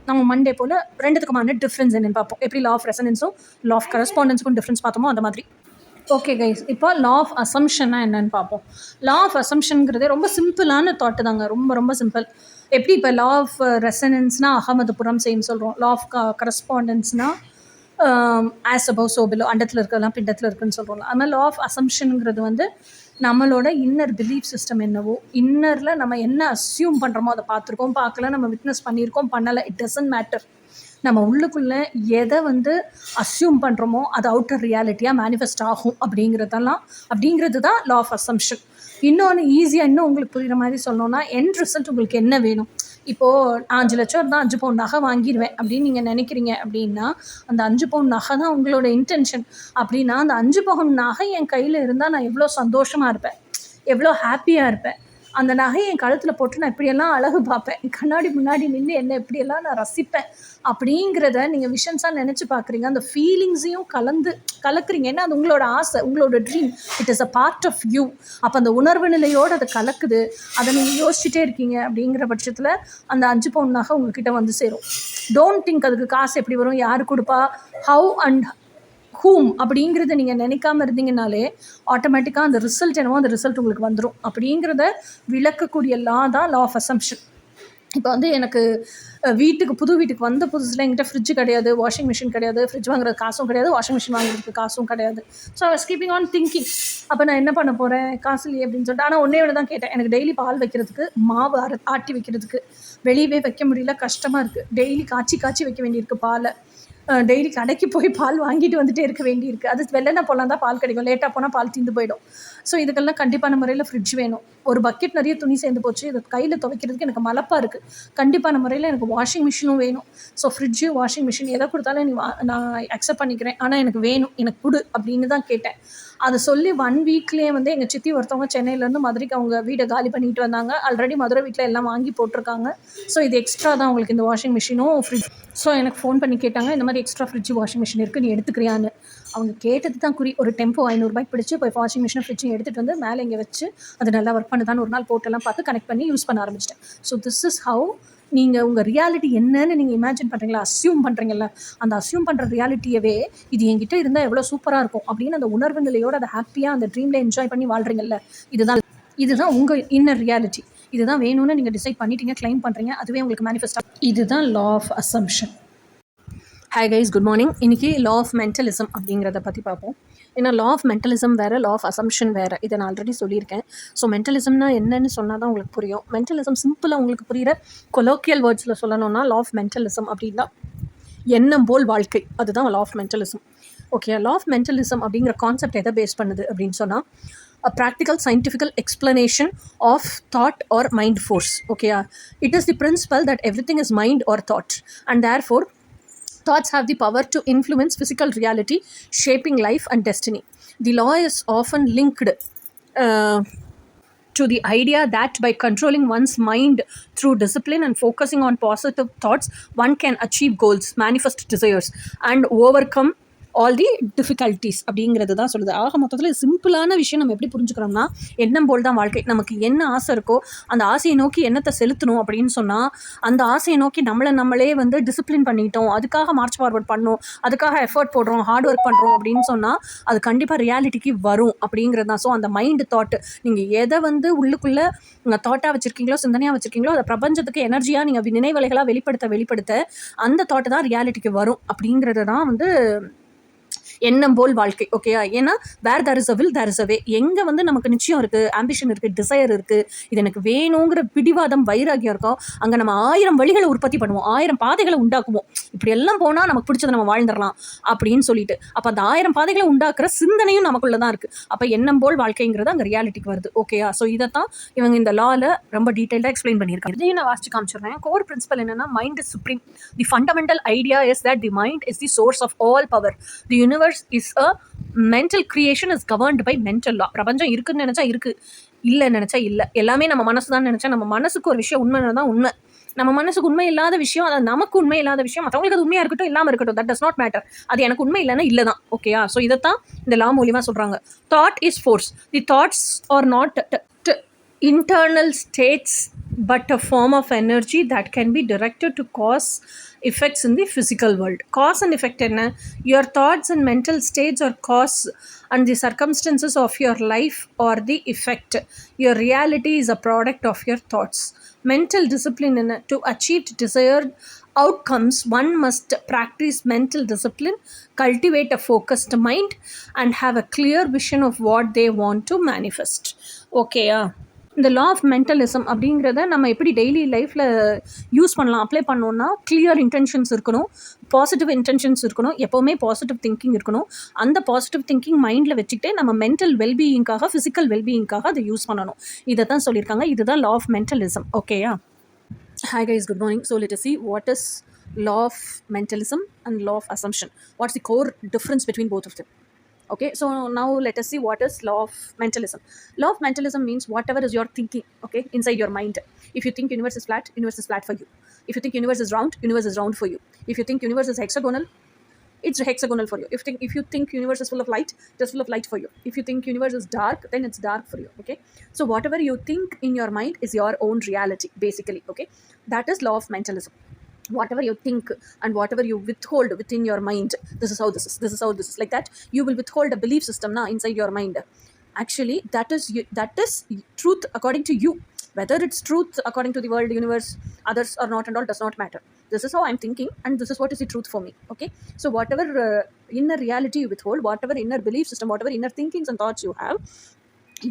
நம்ம மண்டே போல் ரெண்டுத்துக்குமான டிஃப்ரென்ஸ் என்னென்னு பார்ப்போம். எப்படி லா ஆஃப் ரெசனன்ஸும் லா ஆஃப் கரஸ்பாண்டன்ஸுக்கும் டிஃப்ரென்ஸ் பார்த்தோமோ அந்த மாதிரி. ஓகே கைஸ், இப்போ லா ஆஃப் அசம்ஷன்னா என்னென்னு பார்ப்போம். லா ஆஃப் அசம்ஷனுங்கிறதே ரொம்ப சிம்பிளான தாட்டு தாங்க, ரொம்ப ரொம்ப சிம்பிள். எப்படி இப்போ லா ஆஃப் ரெசனன்ஸ்னால் அகமதுபுரம் சேம் சொல்கிறோம். லா ஆஃப் கரஸ்பாண்டன்ஸ்னால் ஆஸ் அபவ் சோ பிலோ, அண்டத்தில் இருக்கிறதெல்லாம் பிண்டத்தில் இருக்குன்னு சொல்கிறோம். அதனால் லா ஆஃப் அசம்ஷனுங்கிறது வந்து நம்மளோட இன்னர் பிலீஃப் சிஸ்டம் என்னவோ, இன்னரில் நம்ம என்ன அஸ்யூம் பண்ணுறோமோ அதை பார்த்துருக்கோம், பார்க்கல, நம்ம விட்னஸ் பண்ணியிருக்கோம், பண்ணலை, இட் டசன்ட் மேட்டர். நம்ம உள்ளுக்குள்ளே எதை வந்து அஸ்யூம் பண்ணுறோமோ அது அவுட்டர் ரியாலிட்டியாக மேனிஃபெஸ்ட் ஆகும் அப்படிங்கிறது தான் லா ஆஃப் அசம்ஷன். இன்னொன்று ஈஸியாக இன்னும் உங்களுக்கு புரிகிற மாதிரி சொல்லணும்னா, எண்ட் ரிசல்ட் உங்களுக்கு என்ன வேணும். இப்போது 5 லட்சம் இருந்தால் 5 பவுன் நகை வாங்கிடுவேன் அப்படின்னு நீங்கள் நினைக்கிறீங்க அப்படின்னா, அந்த 5 பவுன் நகை தான் உங்களோட இன்டென்ஷன். அப்படின்னா அந்த 5 பவுன் நகை என் கையில் இருந்தால் நான் எவ்வளோ சந்தோஷமாக இருப்பேன், எவ்வளோ ஹாப்பியாக இருப்பேன். அந்த நகையை என் கழுத்தில் போட்டு நான் இப்படியெல்லாம் அழகு பார்ப்பேன், கண்ணாடி முன்னாடி நின்று என்ன எப்படியெல்லாம் நான் ரசிப்பேன் அப்படிங்கிறத நீங்கள் விஷன்ஸாக நினச்சி பார்க்குறீங்க. அந்த ஃபீலிங்ஸையும் கலக்குறீங்க. ஏன்னா அது உங்களோட ஆசை, உங்களோட dream, it is a part of you. அப்போ அந்த உணர்வு நிலையோடு அதை கலக்குது, அதை நீங்கள் யோசிச்சுட்டே இருக்கீங்க. அப்படிங்கிற பட்சத்தில் அந்த 5 பவுன் நகை உங்ககிட்ட வந்து சேரும். டோன்ட் திங்க் அதுக்கு காசு எப்படி வரும், யார் கொடுப்பா, ஹவு அண்ட் ஹூம் அப்படிங்கிறத நீங்கள் நினைக்காமல் இருந்தீங்கனாலே ஆட்டோமேட்டிக்காக அந்த ரிசல்ட் என்னவோ அந்த ரிசல்ட் உங்களுக்கு வந்துடும். அப்படிங்கிறத விளக்கக்கூடிய லா தான் லா ஆஃப் அசம்ஷன். இப்போ வந்து எனக்கு புது வீட்டுக்கு வந்த புதுசில் என்கிட்ட ஃப்ரிட்ஜ் கிடையாது, வாஷிங் மிஷின் கிடையாது, ஃப்ரிட்ஜ் வாங்குறது காசும் கிடையாது, வாஷிங் மிஷின் வாங்குறதுக்கு காசும் கிடையாது. So I was keeping on thinking, அப்போ நான் என்ன பண்ண போகிறேன், காசு இல்லையே அப்படின்னு சொல்லிட்டு. ஆனால் ஒன்றே விட தான் கேட்டேன், எனக்கு டெய்லி பால் வைக்கிறதுக்கு, மாவு ஆட்டி வைக்கிறதுக்கு வெளியவே வைக்க முடியல, கஷ்டமாக இருக்குது. டெய்லி காய்ச்சி வைக்க வேண்டியிருக்கு பாலை. டெய்லி கடைக்கு போய் பால் வாங்கிட்டு வந்துகிட்டே இருக்க வேண்டியிருக்கு. அது வெள்ளனை போனால் தான் பால் கிடைக்கும், லேட்டாக போனால் பால் தீர்ந்து போயிடும். ஸோ இதுக்கெல்லாம் கண்டிப்பான முறையில் ஃப்ரிட்ஜ் வேணும். ஒரு பக்கெட் நிறைய துணி சேர்ந்து போச்சு, இது கையில் துவைக்கிறதுக்கு எனக்கு மலப்பாக இருக்குது. கண்டிப்பான முறையில் எனக்கு வாஷிங் மிஷினும் வேணும். ஸோ ஃப்ரிட்ஜு, வாஷிங் மிஷின் எதை கொடுத்தாலும் நான் அக்செப்ட் பண்ணிக்கிறேன், ஆனால் எனக்கு வேணும், எனக்கு கொடு அப்படின்னு தான் கேட்டேன். அதை சொல்லி 1 வீக்லேயே வந்து எங்கள் சித்தி ஒருத்தவங்க சென்னையிலேருந்து மதுரைக்கு அவங்க வீடை காலி பண்ணிட்டு வந்தாங்க. ஆல்ரெடி மதுரை வீட்டில் எல்லாம் வாங்கி போட்டிருக்காங்க. ஸோ இது எக்ஸ்ட்ரா தான் உங்களுக்கு இந்த வாஷிங் மிஷினும் ஃப்ரிட்ஜ். ஸோ எனக்கு ஃபோன் பண்ணி கேட்டாங்க, இந்த மாதிரி எக்ஸ்ட்ரா ஃப்ரிட்ஜ் வாஷிங் மிஷின் இருக்குது, நீ எடுத்துக்கிறியான்னு. அவங்க கேட்டது தான் ஒரு டெம்போ 500 ரூபாய்க்கு பிடிச்சி போய் வாஷிங் மிஷின் ஃப்ரிட்ஜும் எடுத்துகிட்டு வந்து மேலே இங்கே வச்சு அது நல்லா ஒர்க் பண்ணுதான்னு ஒரு நாள் போட்டெல்லாம் பார்த்து கனெக்ட் பண்ணி யூஸ் பண்ண ஆரம்பிச்சிட்டேன். ஸோ திஸ் இஸ் ஹவு நீங்கள் உங்கள் ரியாலிட்டி என்னன்னு நீங்கள் இமேஜின் பண்ணுறீங்களா, அஸ்யூம் பண்ணுறீங்களா, அந்த அஸ்யூம் பண்ணுற ரியாலிட்டியவே இது என்கிட்ட இருந்தால் எவ்வளோ சூப்பராக இருக்கும் அப்படின்னு அந்த உணர்வு நிலையோடு அதை ஹாப்பியாக அந்த ட்ரீமில் என்ஜாய் பண்ணி வாழ்கிறீங்கல்ல, இதுதான் உங்கள் இன்னர் ரியாலிட்டி. இதுதான் வேணும்னு நீங்கள் டிசைட் பண்ணிட்டீங்க, கிளைம் பண்ணுறீங்க, அதுவே உங்களுக்கு மேனிஃபெஸ்ட். இதுதான் law of assumption. Hi guys, good morning. இன்றைக்கி லா ஆஃப் மென்டலிசம் அப்படிங்கிறத பற்றி பார்ப்போம். ஏன்னா லா ஆஃப் மென்டலிசம் வேறு, லா ஆஃப் அசம்ஷன் வேறு. இதை நான் ஆல்ரெடி சொல்லியிருக்கேன். ஸோ மென்டலிசம்னா என்னன்னு சொன்னால் தான் உங்களுக்கு புரியும். மென்டலிசம் சிம்பிளாக உங்களுக்கு புரிகிற கொலோக்கியல் வேர்ட்ஸில் சொல்லணும்னா, லா ஆஃப் மென்டலிசம் அப்படின்னா எண்ணம் போல் வாழ்க்கை, அதுதான் law of mentalism. Okay, law of mentalism அப்படிங்கிற கான்செப்ட் எதை பேஸ் பண்ணுது அப்படின்னு சொன்னால், a practical scientific explanation of thought or mind force. Okay, it is the principle that everything is mind or thought, and therefore thoughts have the power to influence physical reality, shaping life and destiny. The law is often linked to the idea that by controlling one's mind through discipline and focusing on positive thoughts, one can achieve goals, manifest desires, and overcome all the difficulties அப்படிங்கிறது தான் சொல்லுது. ஆக மொத்தத்தில் சிம்பிளான விஷயம் நம்ம எப்படி புரிஞ்சுக்கிறோம்னா, எண்ணம் போல் தான் வாழ்க்கை. நமக்கு என்ன ஆசை இருக்கோ அந்த ஆசையை நோக்கி எண்ணத்தை செலுத்தணும் அப்படின்னு சொன்னால், அந்த ஆசையை நோக்கி நம்மளே வந்து டிசிப்ளின் பண்ணிட்டோம், அதுக்காக மார்ச் ஃபார்வர்ட் பண்ணோம், அதுக்காக எஃபர்ட் போடுறோம், ஹார்ட் ஒர்க் பண்ணுறோம் அப்படின்னு சொன்னால் அது கண்டிப்பாக ரியாலிட்டிக்கு வரும் அப்படிங்கிறது தான். ஸோ அந்த மைண்டு தாட்டு, நீங்கள் எதை வந்து உள்ளுக்குள்ளே தாட்டாக வச்சுருக்கீங்களோ, சிந்தனையாக வச்சுருக்கீங்களோ, அதை பிரபஞ்சத்துக்கு எனர்ஜியாக நீங்கள் நினைவலைகளாக வெளிப்படுத்த அந்த தாட்டு தான் ரியாலிட்டிக்கு வரும் அப்படிங்கிறது தான் வந்து எண்ணம் போல் வாழ்க்கை. ஓகேயா, ஏன்னா where there is a will there is a way. எங்கே வந்து நமக்கு நிச்சயம் இருக்குது, ஆம்பிஷன் இருக்குது, டிசையர் இருக்குது, இது எனக்கு வேணுங்கிற பிடிவாதம், வைராகியம் இருக்கும், அங்கே நம்ம 1000 வழிகளை உற்பத்தி பண்ணுவோம், 1000 பாதைகளை உண்டாக்குவோம். இப்படி எல்லாம் போனால் நமக்கு பிடிச்சதை நம்ம வாழ்ந்துடலாம் அப்படின்னு சொல்லிட்டு. அப்போ அந்த 1000 பாதைகளை உண்டாக்குற சிந்தனையும் நமக்குள்ளே தான் இருக்குது. அப்போ எண்ணம் போல் வாழ்க்கைங்கிறது அங்கே ரியாலிட்டிக்கு வருது. ஓகேயா, ஸோ இதைத்தான் இவங்க இந்த லாவில் ரொம்ப டீட்டெயிலாக எக்ஸ்பிளைன் பண்ணியிருக்காங்க. இதையும் நான் வாசிச்சு காமிச்சிடுறேன். கோர் பிரின்சிபல் என்னன்னா, mind is supreme. The fundamental idea is that the mind is the source of all power. The universe is a mental creation is governed by mental law. பிரபஞ்சம் இருக்குன்னு நினச்சா இருக்குது, இல்லை நினச்சா இல்லை, எல்லாமே நம்ம மனசு தான் நினச்சா நம்ம மனசுக்கு ஒரு விஷயம் உண்மைன்னு தான் உண்மை. நம்ம மனசுக்கு உண்மை இல்லாத விஷயம், அது நமக்கு உண்மை இல்லாத விஷயம், மற்றவங்களுக்கு அது உண்மையாக இருக்கட்டும் இல்லாமல் இருக்கட்டும், தட் டஸ் நாட் மேட்டர். அது எனக்கு உண்மை இல்லைன்னா இல்லை தான். ஓகேயா? ஸோ இதைத்தான் இந்த லா மூலியமாக சொல்கிறாங்க. Thought is force. The thoughts are not internal states but a form of energy that can be directed to cause effects in the physical world. Cause and effect enna? Your thoughts and mental states are cause and the circumstances of your life or the effect. Your reality is a product of your thoughts. Mental discipline enna? To achieve desired outcomes, one must practice mental discipline, cultivate a focused mind and have a clear vision of what they want to manifest. Okay, இந்த லா ஆஃப் மென்டலிசம் அப்படிங்கிறத நம்ம எப்படி டெய்லி லைஃப்பில் யூஸ் பண்ணலாம், அப்ளை பண்ணோன்னா கிளியர் இன்டென்ஷன்ஸ் இருக்கணும், பாசிட்டிவ் இன்டென்ஷன்ஸ் இருக்கணும், எப்போவுமே பாசிட்டிவ் திங்கிங் இருக்கணும். அந்த பாசிட்டிவ் திங்கிங் மைண்டில் வச்சுக்கிட்டே நம்ம மென்டல் வெல்பீயிங்காக, ஃபிசிக்கல் வெல்பீயிங்காக அதை யூஸ் பண்ணணும். இதை தான் சொல்லியிருக்காங்க. இதுதான் லா ஆஃப் மென்டலிசம். ஓகேயா? Hi guys, good morning. So let us see what is law of mentalism and law of assumption. What's the core difference between both of them? Okay, so now let us see what is law of mentalism. Law of mentalism means whatever is your thinking, okay, inside your mind. If you think universe is flat for you. If you think universe is round for you. If you think universe is hexagonal, it's hexagonal for you. If you think universe is full of light, it's full of light for you. If you think universe is dark, then it's dark for you. Okay, so whatever you think in your mind is your own reality, basically. Okay, that is law of mentalism. Whatever you think and whatever you withhold within your mind, this is how this is, like that you will withhold a belief system inside your mind. Actually that is truth according to you. Whether it's truth according to the world, universe, others or not and all does not matter. This is how I'm thinking and this is what is the truth for me. Okay, so whatever inner reality you withhold, whatever inner belief system, whatever inner thinkings and thoughts you have,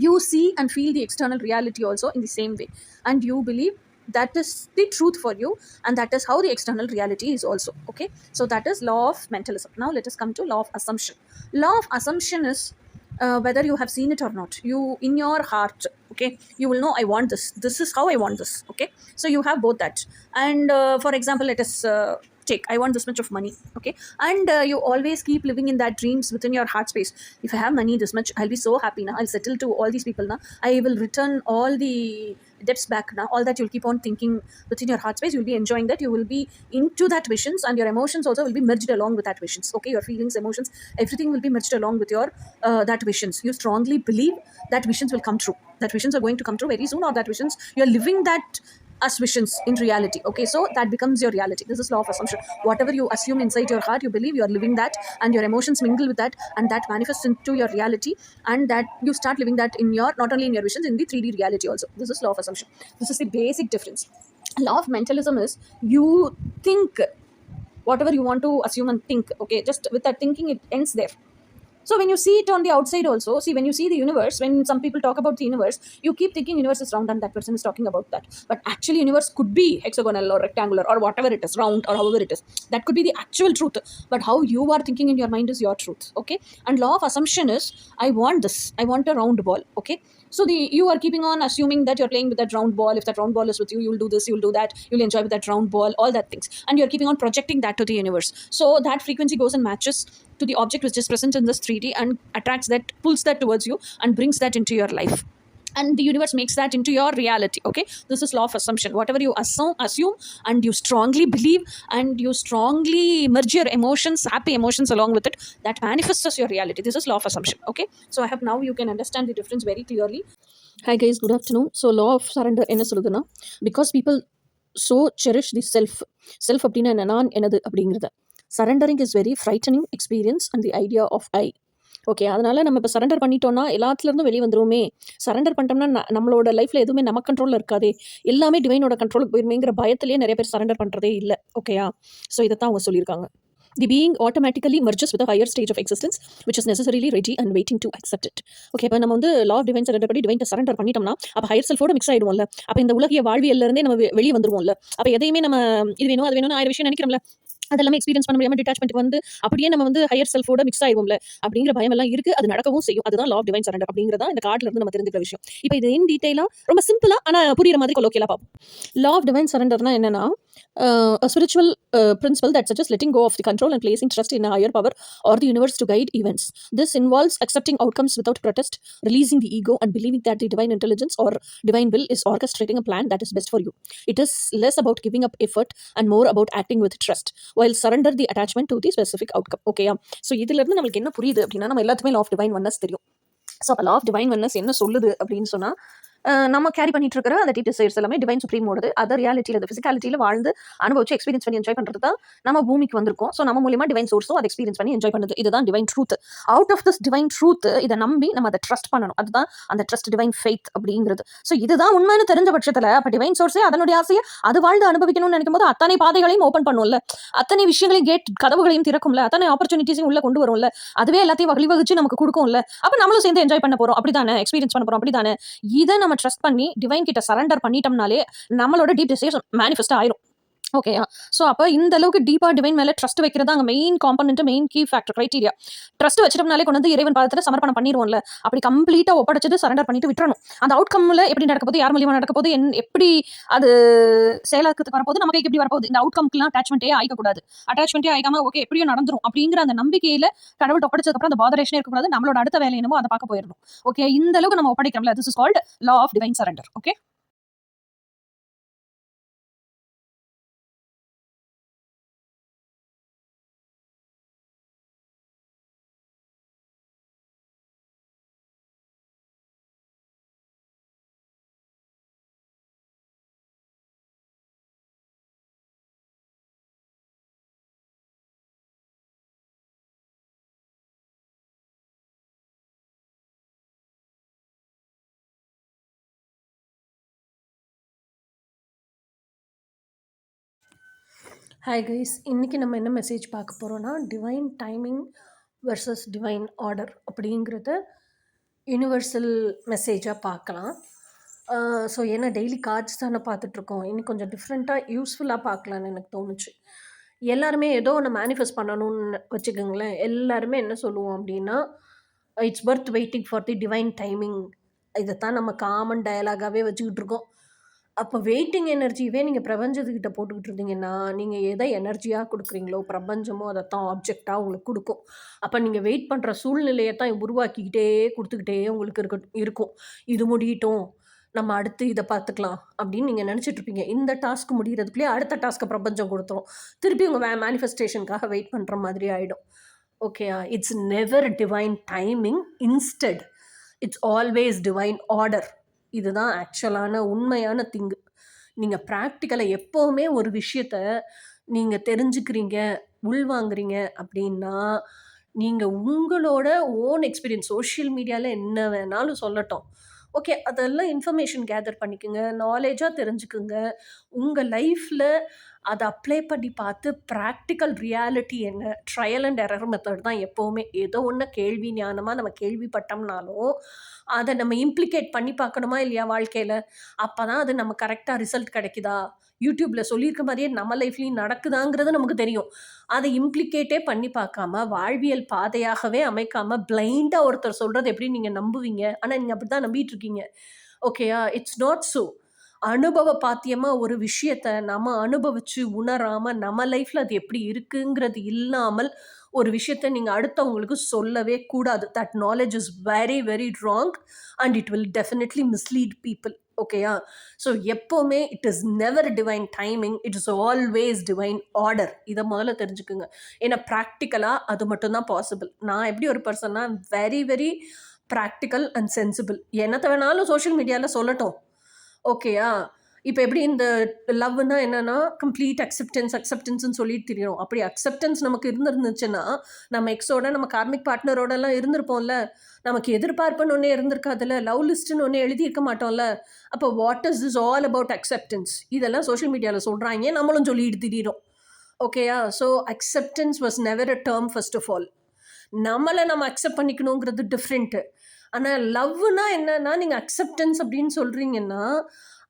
you see and feel the external reality also in the same way, and you believe that is the truth for you, and that is how the external reality is also. Okay, so that is law of mentalism. Now let us come to law of assumption. Law of assumption is whether you have seen it or not, you in your heart, okay, you will know I want this is how I want this. Okay, so you have both that, and for example, let us take, I want this much of money. Okay, and you always keep living in that dreams within your heart space. If I have money this much, I'll be so happy now, I'll settle to all these people now, I will return all the debts back now. All that you'll keep on thinking within your heart space, you'll be enjoying that, you will be into that visions, and your emotions also will be merged along with that visions. Okay, your feelings, emotions, everything will be merged along with your that visions. You strongly believe that visions will come true, that visions are going to come true very soon, or that visions you're living that as visions in reality. Okay, so that becomes your reality. This is law of assumption. Whatever you assume inside your heart, you believe you are living that, and your emotions mingle with that, and that manifests into your reality, and that you start living that in your, not only in your visions, in the 3D reality also. This is law of assumption. This is the basic difference. Law of mentalism is you think whatever you want to assume and think. Okay, just with that thinking it ends there. So when you see it on the outside also, see, when you see the universe, when some people talk about the universe, you keep thinking universe is round and that person is talking about that. But actually universe could be hexagonal or rectangular or whatever it is, round or however it is. That could be the actual truth. But how you are thinking in your mind is your truth. Okay. And law of assumption is, I want this. I want a round ball. Okay. So you are keeping on assuming that you're playing with that round ball. If that round ball is with you, you'll do this, you'll do that, you'll enjoy with that round ball, all that things. And you're keeping on projecting that to the universe. So that frequency goes and matches to the object which is present in this 3D and attracts that, pulls that towards you and brings that into your life. And the universe makes that into your reality. Okay, this is law of assumption. Whatever you assume and you strongly believe and you strongly merge your emotions, happy emotions along with it, that manifests as your reality. This is law of assumption. Okay, so I have, now you can understand the difference very clearly. Hi guys, good afternoon. So law of surrender என்ன சொல்லுதுன்னா, because people so cherish the self அப்படின்னா என்ன, நான் எனது அப்படிங்கிறத. Surrendering is very frightening experience and the idea of I. Okay, அதனால் நம்ம இப்போ சரண்டர் பண்ணிட்டோம்னா எல்லாத்துலேருந்தும் வெளியே வந்துருவோமே. சரண்டர் பண்ணிட்டோம்னா நம்மளோட லைஃப்பில் எதுவுமே நம்ம கண்ட்ரோலில் இருக்காதே, எல்லாமே டிவைனோட கண்ட்ரோலுக்கு போயிருமேங்கிற பயத்திலேயே நிறைய பேர் சரண்டர் பண்ணுறதே இல்லை. ஓகேயா? ஸோ இதை தான் அவங்க சொல்லியிருக்காங்க. The being automatically merges with a higher stage of existence which is necessarily ready and waiting to accept it. Okay, இப்போ நம்ம வந்து லா ஆஃப் டிவைன் சரண்டர் படி டிவைன் சரண்டர் பண்ணிட்டோம்னா அப்போ ஹையர் செல்ஃபோட மிக்ஸ் ஆகிடுவோம்ல. அப்போ இந்த உலகிய வாழ்வியல்லேருந்தே நம்ம வெளியே வந்துருவோம்ல. அப்போ எதையுமே நம்ம இது வேணும் அது வேணும்னு 1000 விஷயம் நினைக்கிறோம்ல, அதெல்லாமே எக்ஸ்பீரியன்ஸ் பண்ண முடியாமல் டிட்டாச்மெண்ட்டுக்கு வந்து அப்படியே நம்ம வந்து ஹையர் செல்ஃபோட மிக்ஸ் ஆயிடுவோம்ல அப்படிங்கிற பயம் எல்லாம் இருக்குது. அது நடக்கவும் செய்யும். அதுதான் லா ஆஃப் டிவைன் சரண்டர் அப்படிங்கிறதா இந்த கார்டில் இருந்து நம்ம தெரிஞ்சுக்கிற விஷயம். இப்போ இது இன் டீட்டெயிலாக ரொம்ப சிம்பிளாக ஆனால் புரியுற மாதிரி கொலோக்கியலாக பார்ப்போம். லா ஆஃப் டிவைன் சரண்டர்னா என்னன்னா, a spiritual principle that suggests letting go of the control and placing trust in a higher power or the universe to guide events. This involves accepting outcomes without protest, releasing the ego, and believing that the divine intelligence or divine will is orchestrating a plan that is best for you. It is less about giving up effort and more about acting with trust, while surrender the attachment to the specific outcome. Okay, so இதுல இருந்து நம்மளுக்கு என்ன புரியுது அப்படின்னா, நம்ம எல்லாத்துக்குமே லா ஆஃப் டிவைன் ஒன்னஸ் தெரியும். ஸோ அப்போ லா ஆஃப் டிவைன் ஒன்னஸ் என்ன சொல்லுது அப்படின்னு சொன்னா, நம்ம கேரி பண்ணிட்டு இருக்கிற அந்த டிசைர்ஸ் எல்லாமே டிவைன் சுப்ரீமோடது. அதர் ரியாலிட்டியில் அந்த ஃபிசிக்காலிட்டியில் வாழ்ந்து அனுபவிச்சு எக்ஸ்பீரியன்ஸ் பண்ணி என்ஜாய் பண்ணுறது தான் நம்ம பூமிக்கு வந்திருக்கோம். ஸோ நம்ம மூலியமா டிவைன் சோர்ஸும் அதை எக்ஸ்பீரியன்ஸ் பண்ணி என்ஜாய் பண்ணுது. இதுதான் divine truth. Out of this divine truth இதை நம்பி நம்ம அதை ட்ரஸ்ட் பண்ணணும். அதுதான் அந்த ட்ரஸ்ட், டிவைன் ஃபெய்த் அப்படிங்கிறது. ஸோ இதுதான் உண்மைன்னு தெரிஞ்ச பட்சத்தில் அப்போ டிவைன் சோர்ஸே அதனுடைய ஆசையை அது வாழ்ந்து அனுபவிக்கணும்னு நினைக்கும் போது அத்தனை பாதைகளையும் ஓப்பன் பண்ணும்ல, அத்தனை விஷயங்களையும் கேட் கதவுகளையும் திறக்கும்ல, அத்தனை ஆப்பர்ச்சுனிட்டிஸையும் உள்ள கொண்டு வரும்ல, அதுவே எல்லாத்தையும் வழிவகுச்சு நமக்கு கொடுக்கும்ல. அப்போ நம்மளும் சேர்ந்து என்ஜாய் பண்ண போறோம், அப்படிதானே எக்ஸ்பீரியன்ஸ் பண்ண போறோம், அப்படிதானே. இதை நம்ம ட்ரஸ்ட் பண்ணி டிவைன் கிட்ட சரண்டர் பண்ணிட்டோம்னாலே நம்மளோட டீப் டிசைர்ஸ் மேனிஃபெஸ்ட் ஆயிரும். ஓகேயா? ஸோ அப்போ இந்த அளவுக்கு டீப்பாக டிவைன் மேலே ட்ரஸ்ட் வைக்கிறது அங்கே main component, main key factor, criteria. Trust வச்சிட்டோம்னாலே கொண்டு வந்து இறைவன் பாதத்தில் சமர்ப்பணம் பண்ணிடுவோம்ல. அப்படி கம்ப்ளீட்டாக ஒப்படைச்சிட்டு சரண்டர் பண்ணிட்டு விட்டுறணும். அந்த அவுட்கம்ல எப்படி நடக்க போது, யார் மூலியமா நடக்க போது, எப்படி அது செயலாக்கத்துக்கு வரப்போது, நமக்கு எப்படி வரப்போகுது, இந்த அவுட்கம்க்குலாம் அட்டாச்மெண்ட்டே ஆகிக்கக்கூடாது. அட்டாச்மெண்ட்டே ஆகாம ஓகே எப்படியும் நடந்துரும் அப்படிங்கிற அந்த நம்பிக்கையில் கடவுள் ஒப்படைச்சதுக்கப்புறம் அந்த பாதரேஷனே இருக்கக்கூடாது. நம்மளோட அடுத்த வேலை என்னமோ அதை பார்க்க போயிடணும். ஓகே, இந்த அளவுக்கு நம்ம ஒப்படைக்கிறோம்ல, this is called law of divine surrender. Okay. Hi guys, இன்றைக்கி நம்ம என்ன மெசேஜ் பார்க்க போகிறோன்னா, divine timing versus divine order அப்படிங்கிறத யூனிவர்சல் மெசேஜாக பார்க்கலாம். ஸோ ஏன்னா டெய்லி கார்ட்ஸ் தானே பார்த்துட்ருக்கோம், இன்னைக்கு கொஞ்சம் டிஃப்ரெண்ட்டாக யூஸ்ஃபுல்லாக பார்க்கலான்னு எனக்கு தோணுச்சு. எல்லாருமே ஏதோ ஒன்று மேனிஃபெஸ்ட் பண்ணணும்னு வச்சுக்கோங்களேன். எல்லாருமே என்ன சொல்லுவோம் அப்படின்னா, it's birth waiting for the divine timing. இதைத்தான் நம்ம காமன் டயலாகாகவே வச்சுக்கிட்டு இருக்கோம். அப்போ வெயிட்டிங் எனர்ஜியவே நீங்கள் பிரபஞ்சத்துக்கிட்ட போட்டுக்கிட்டு இருந்தீங்கன்னா, நீங்கள் எதை எனர்ஜியாக கொடுக்குறீங்களோ பிரபஞ்சமோ அதைத்தான் ஆப்ஜெக்டாக உங்களுக்கு கொடுக்கும். அப்போ நீங்கள் வெயிட் பண்ணுற சூழ்நிலையை தான் உருவாக்கிக்கிட்டே கொடுத்துக்கிட்டே உங்களுக்கு இருக்கும். இது முடியட்டும், நம்ம அடுத்து இதை பார்த்துக்கலாம் அப்படின்னு நீங்கள் நினச்சிட்ருப்பீங்க. இந்த டாஸ்க் முடிகிறதுக்குள்ளேயே அடுத்த டாஸ்க்கை பிரபஞ்சம் கொடுத்துரும். திருப்பி உங்கள் மேனிஃபெஸ்டேஷனுக்காக வெயிட் பண்ணுற மாதிரி ஆகிடும். ஓகேயா? It's never divine timing, instead it's always divine order. இதுதான் ஆக்சுவலான உண்மையான திங்கு. நீங்கள் ப்ராக்டிக்கலாக எப்போவுமே ஒரு விஷயத்த நீங்கள் தெரிஞ்சுக்கிறீங்க, உள்வாங்குறீங்க அப்படின்னா, நீங்கள் உங்களோட ஓன் எக்ஸ்பீரியன்ஸ், சோஷியல் மீடியாவில் என்ன வேணாலும் சொல்லட்டும், ஓகே அதெல்லாம் இன்ஃபர்மேஷன் கேதர் பண்ணிக்கோங்க, நாலேஜாக தெரிஞ்சுக்குங்க. உங்கள் லைஃப்பில் அதை அப்ளை பண்ணி பார்த்து ப்ராக்டிக்கல் ரியாலிட்டி என்ன, ட்ரையல் அண்ட் எரர் மெத்தட் தான் எப்போவுமே. ஏதோ ஒன்று கேள்வி ஞானமாக நம்ம கேள்விப்பட்டோம்னாலும் அதை நம்ம இம்ப்ளிகேட் பண்ணி பார்க்கணுமா இல்லையா வாழ்க்கையில்? அப்போ தான் அது நம்ம கரெக்டாக ரிசல்ட் கிடைக்குதா, யூடியூப்பில் சொல்லியிருக்க மாதிரியே நம்ம லைஃப்லையும் நடக்குதாங்கிறது நமக்கு தெரியும். அதை இம்ப்ளிகேட்டே பண்ணி பார்க்காம, வாழ்வியல் பாதையாகவே அமைக்காமல், பிளைண்டாக ஒருத்தர் சொல்கிறது எப்படி நீங்கள் நம்புவீங்க? ஆனால் நீங்கள் அப்படி தான் நம்பிட்டு இருக்கீங்க. ஓகேயா? It's not so. அனுபவ பாத்தியமாக ஒரு விஷயத்தை நம்ம அனுபவித்து உணராமல் நம்ம லைஃப்பில் அது எப்படி இருக்குங்கிறது இல்லாமல் ஒரு விஷயத்தை நீங்கள் அடுத்தவங்களுக்கு சொல்லவே கூடாது. That knowledge is very very wrong and it will definitely mislead people. ஓகேயா? ஸோ எப்போவுமே it is never divine timing, it is always divine order. இதை முதல்ல தெரிஞ்சுக்குங்க. ஏன்னா ப்ராக்டிக்கலாக அது மட்டும்தான் பாசிபிள். நான் எப்படி ஒரு பர்சன்னா very very practical and sensible. என்னத்தை வேணாலும் சோஷியல் மீடியாவில் சொல்லட்டும். ஓகேயா? இப்போ எப்படி இந்த லவ்னா என்னன்னா கம்ப்ளீட் அக்செப்டன்ஸ்ன்னு சொல்லிட்டு தெரியும். அப்படி அக்செப்டன்ஸ் நமக்கு இருந்துச்சுன்னா நம்ம எக்ஸோட, நம்ம கார்மிக் பார்ட்னரோடலாம் இருந்திருப்போம்ல. நமக்கு எதிர்பார்ப்புன்னு ஒன்றே இருந்திருக்காதுல்ல, லவ் லிஸ்ட்டுன்னு ஒன்றே எழுதியிருக்க மாட்டோம்ல. அப்போ what is this all about acceptance? இதெல்லாம் சோஷியல் மீடியாவில் சொல்கிறாங்க, நம்மளும் சொல்லிட்டு திடீரும். ஓகேயா? So acceptance was never a term. First of all நம்மளை நம்ம அக்செப்ட் பண்ணிக்கணுங்கிறது டிஃப்ரெண்ட்டு. ஆனால் லவ்னா என்னன்னா, நீங்கள் அக்செப்டன்ஸ் அப்படின்னு சொல்கிறீங்கன்னா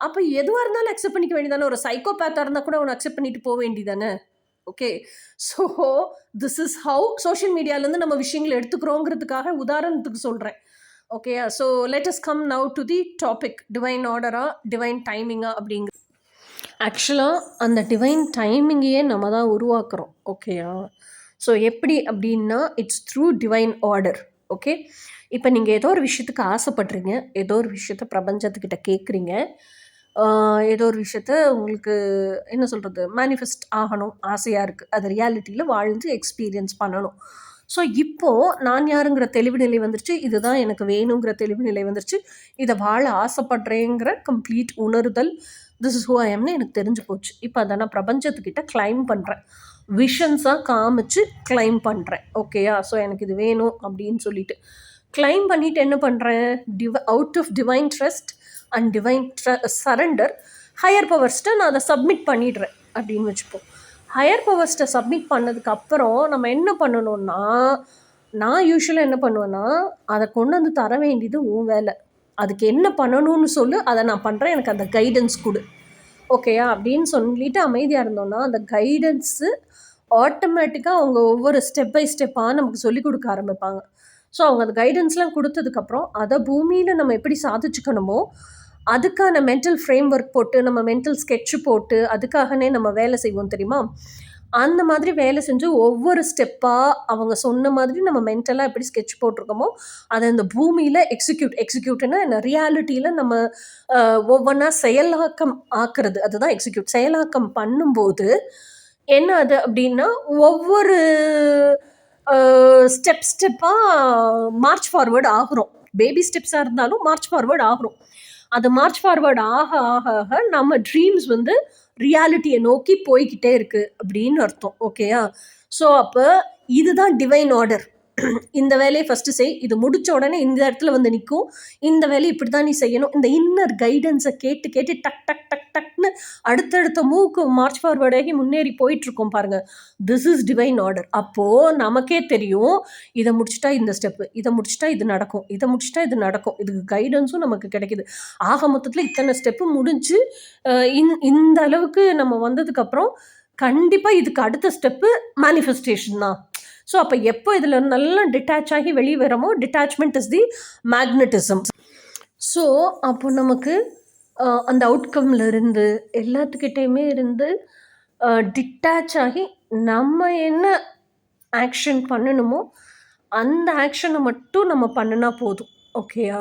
அப்போ எதுவாக இருந்தாலும் அக்செப்ட் பண்ணிக்க வேண்டியதானே. ஒரு சைக்கோபேத்தாக இருந்தால் கூட அவனை அக்செப்ட் பண்ணிட்டு போக வேண்டியதானே. Okay, so this is how social மீடியாவிலேருந்து நம்ம விஷயங்களை எடுத்துக்கிறோங்கிறதுக்காக உதாரணத்துக்கு சொல்கிறேன். ஓகேயா? So let us come now to the topic, divine ஆர்டரா டிவைன் டைமிங்கா அப்படிங்கிறது. ஆக்சுவலாக அந்த டிவைன் டைமிங்கையே நம்ம தான் உருவாக்குறோம். ஓகேயா? ஸோ எப்படி அப்படின்னா, it's through divine order. Okay? இப்போ நீங்கள் ஏதோ ஒரு விஷயத்துக்கு ஆசைப்படுறீங்க. ஏதோ ஒரு விஷயத்த பிரபஞ்சத்துக்கிட்ட கேட்குறீங்க. ஏதோ ஒரு விஷயத்த உங்களுக்கு என்ன சொல்கிறது, மேனிஃபெஸ்ட் ஆகணும் ஆசையாக இருக்குது. அது ரியாலிட்டியில் வாழ்ந்து எக்ஸ்பீரியன்ஸ் பண்ணணும். ஸோ இப்போது நான் யாருங்கிற தெளிவு நிலை வந்துருச்சு. இதுதான் எனக்கு வேணுங்கிற தெளிவு நிலை வந்துருச்சு. இதை வாழ ஆசைப்படுறேங்கிற கம்ப்ளீட் உணர்தல், திஸ் இஸ் ஹூ ஐ எம்னு எனக்கு தெரிஞ்சு போச்சு. இப்போ அதை நான் பிரபஞ்சத்துக்கிட்ட கிளைம் பண்ணுறேன். விஷன்ஸாக காமிச்சு கிளைம் பண்ணுறேன். ஓகேயா? ஸோ எனக்கு இது வேணும் அப்படின்னு சொல்லிட்டு கிளைம் பண்ணிவிட்டு என்ன பண்ணுறேன், out of divine trust and divine surrender higher பவர்ஸ்ட்டை நான் அதை சப்மிட் பண்ணிடுறேன் அப்படின்னு வச்சுப்போம். ஹையர் பவர்ஸ்ட்டை சப்மிட் பண்ணதுக்கப்புறம் நம்ம என்ன பண்ணணும்னா, நான் யூஸ்வலாக என்ன பண்ணுவேன்னா, அதை கொண்டு வந்து தர வேண்டியது உன் வேலை. அதுக்கு என்ன பண்ணணும்னு சொல்லு, அதை நான் பண்ணுறேன், எனக்கு அந்த கைடன்ஸ் கொடு. ஓகேயா? அப்படின்னு சொல்லிட்டு அமைதியாக இருந்தோம்னா, அந்த கைடன்ஸு ஆட்டோமேட்டிக்காக அவங்க ஒவ்வொரு ஸ்டெப் பை ஸ்டெப்பாக நமக்கு சொல்லிக் கொடுக்க ஆரம்பிப்பாங்க. ஸோ அவங்க அந்த கைடன்ஸ்லாம் கொடுத்ததுக்கப்புறம் அதை பூமியில் நம்ம எப்படி சாதிச்சுக்கணுமோ அதுக்கான மென்டல் ஃப்ரேம் ஒர்க் போட்டு, நம்ம மென்டல் ஸ்கெட்சு போட்டு அதுக்காகவே நம்ம வேலை செய்வோம் தெரியுமா? அந்த மாதிரி வேலை செஞ்சு ஒவ்வொரு ஸ்டெப்பாக அவங்க சொன்ன மாதிரி நம்ம மென்டலாக எப்படி ஸ்கெட்ச் போட்டிருக்கோமோ அதை இந்த பூமியில் எக்ஸிக்யூட்னா என்ன, ரியாலிட்டியில் நம்ம ஒவ்வொன்றா செயலாக்கம் ஆக்குறது, அதுதான் எக்ஸிக்யூட். செயலாக்கம் பண்ணும்போது என்ன அது அப்படின்னா, ஒவ்வொரு ஸ்டெப்பாக மார்ச் ஃபார்வர்ட் ஆகுறோம். பேபி ஸ்டெப்ஸாக இருந்தாலும் மார்ச் ஃபார்வர்ட் ஆகுறோம். அது மார்ச் ஃபார்வர்ட் ஆக ஆக ஆக நம்ம ட்ரீம்ஸ் வந்து ரியாலிட்டியை நோக்கி போய்கிட்டே இருக்கு அப்படின்னு அர்த்தம். ஓகேயா? ஸோ அப்போ இதுதான் டிவைன் ஆர்டர். இந்த வேலையை ஃபஸ்ட்டு செய், இது முடித்த உடனே இந்த இடத்துல வந்து நிற்கும், இந்த வேலையை இப்படி தான் நீ செய்யணும். இந்த இன்னர் கைடன்ஸை கேட்டு கேட்டு டக் டக் டக் டக்னு அடுத்தடுத்த மூவுக்கு மார்ச் ஃபார்வர்டாகி முன்னேறி போயிட்டுருக்கோம் பாருங்கள். This is divine order. அப்போது நமக்கே தெரியும், இதை முடிச்சுட்டா இந்த ஸ்டெப்பு, இதை முடிச்சுட்டா இது நடக்கும், இதை முடிச்சுட்டா இது நடக்கும். இதுக்கு கைடன்ஸும் நமக்கு கிடைக்கிது. ஆக மொத்தத்தில் இத்தனை ஸ்டெப்பு முடிஞ்சு இந்த அளவுக்கு நம்ம வந்ததுக்கப்புறம் கண்டிப்பாக இதுக்கு அடுத்த ஸ்டெப்பு மேனிஃபெஸ்டேஷன் தான். ஸோ அப்போ எப்போ இதில் நல்லா டிட்டாச் ஆகி வெளியே வரமோ, detachment is the magnetism. So அப்போ நமக்கு அந்த அவுட்கம்ல இருந்து எல்லாத்துக்கிட்டேயுமே இருந்து டிட்டாச் ஆகி நம்ம என்ன ஆக்ஷன் பண்ணணுமோ அந்த ஆக்ஷனை மட்டும் நம்ம பண்ணினா போதும். ஓகேயா?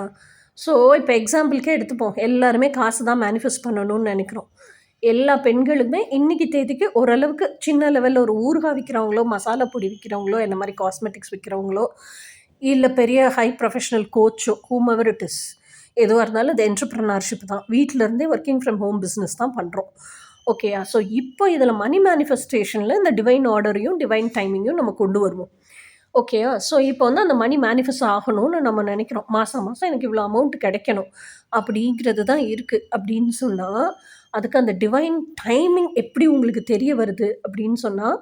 ஸோ இப்போ எக்ஸாம்பிளுக்கே எடுத்துப்போம். எல்லாருமே காசு தான் மேனிஃபெஸ்ட் பண்ணணும்னு நினைக்கிறோம். எல்லா பெண்களுமே இன்றைக்கி தேதிக்கு ஓரளவுக்கு சின்ன லெவலில் ஒரு ஊறுகாய் விற்கிறவங்களோ, மசாலா பொடி விற்கிறவங்களோ, என்ன மாதிரி காஸ்மெட்டிக்ஸ் விற்கிறவங்களோ, இல்லை பெரிய high professional கோச்சோ, whomever it is, எதுவாக இருந்தாலும் அது என்டர்ப்ரனர்ஷிப் தான். வீட்டிலேருந்தே ஒர்க்கிங் ஃப்ரம் ஹோம் பிஸ்னஸ் தான் பண்ணுறோம். ஓகேயா? ஸோ இப்போ இதில் மணி மேனிஃபெஸ்டேஷனில் இந்த டிவைன் ஆர்டரையும் டிவைன் டைமிங்கையும் நம்ம கொண்டு வருவோம். ஓகேயா? ஸோ இப்போ வந்து அந்த மணி மேனிஃபெஸ்ட் ஆகணும்னு நம்ம நினைக்கிறோம். மாதம் மாதம் எனக்கு இவ்வளோ அமௌண்ட் கிடைக்கணும் அப்படிங்கிறது தான் இருக்குது அப்படின்னு சொன்னால், அதுக்கு அந்த டிவைன் டைமிங் எப்படி உங்களுக்கு தெரிய வருது அப்படின்னு சொன்னால்,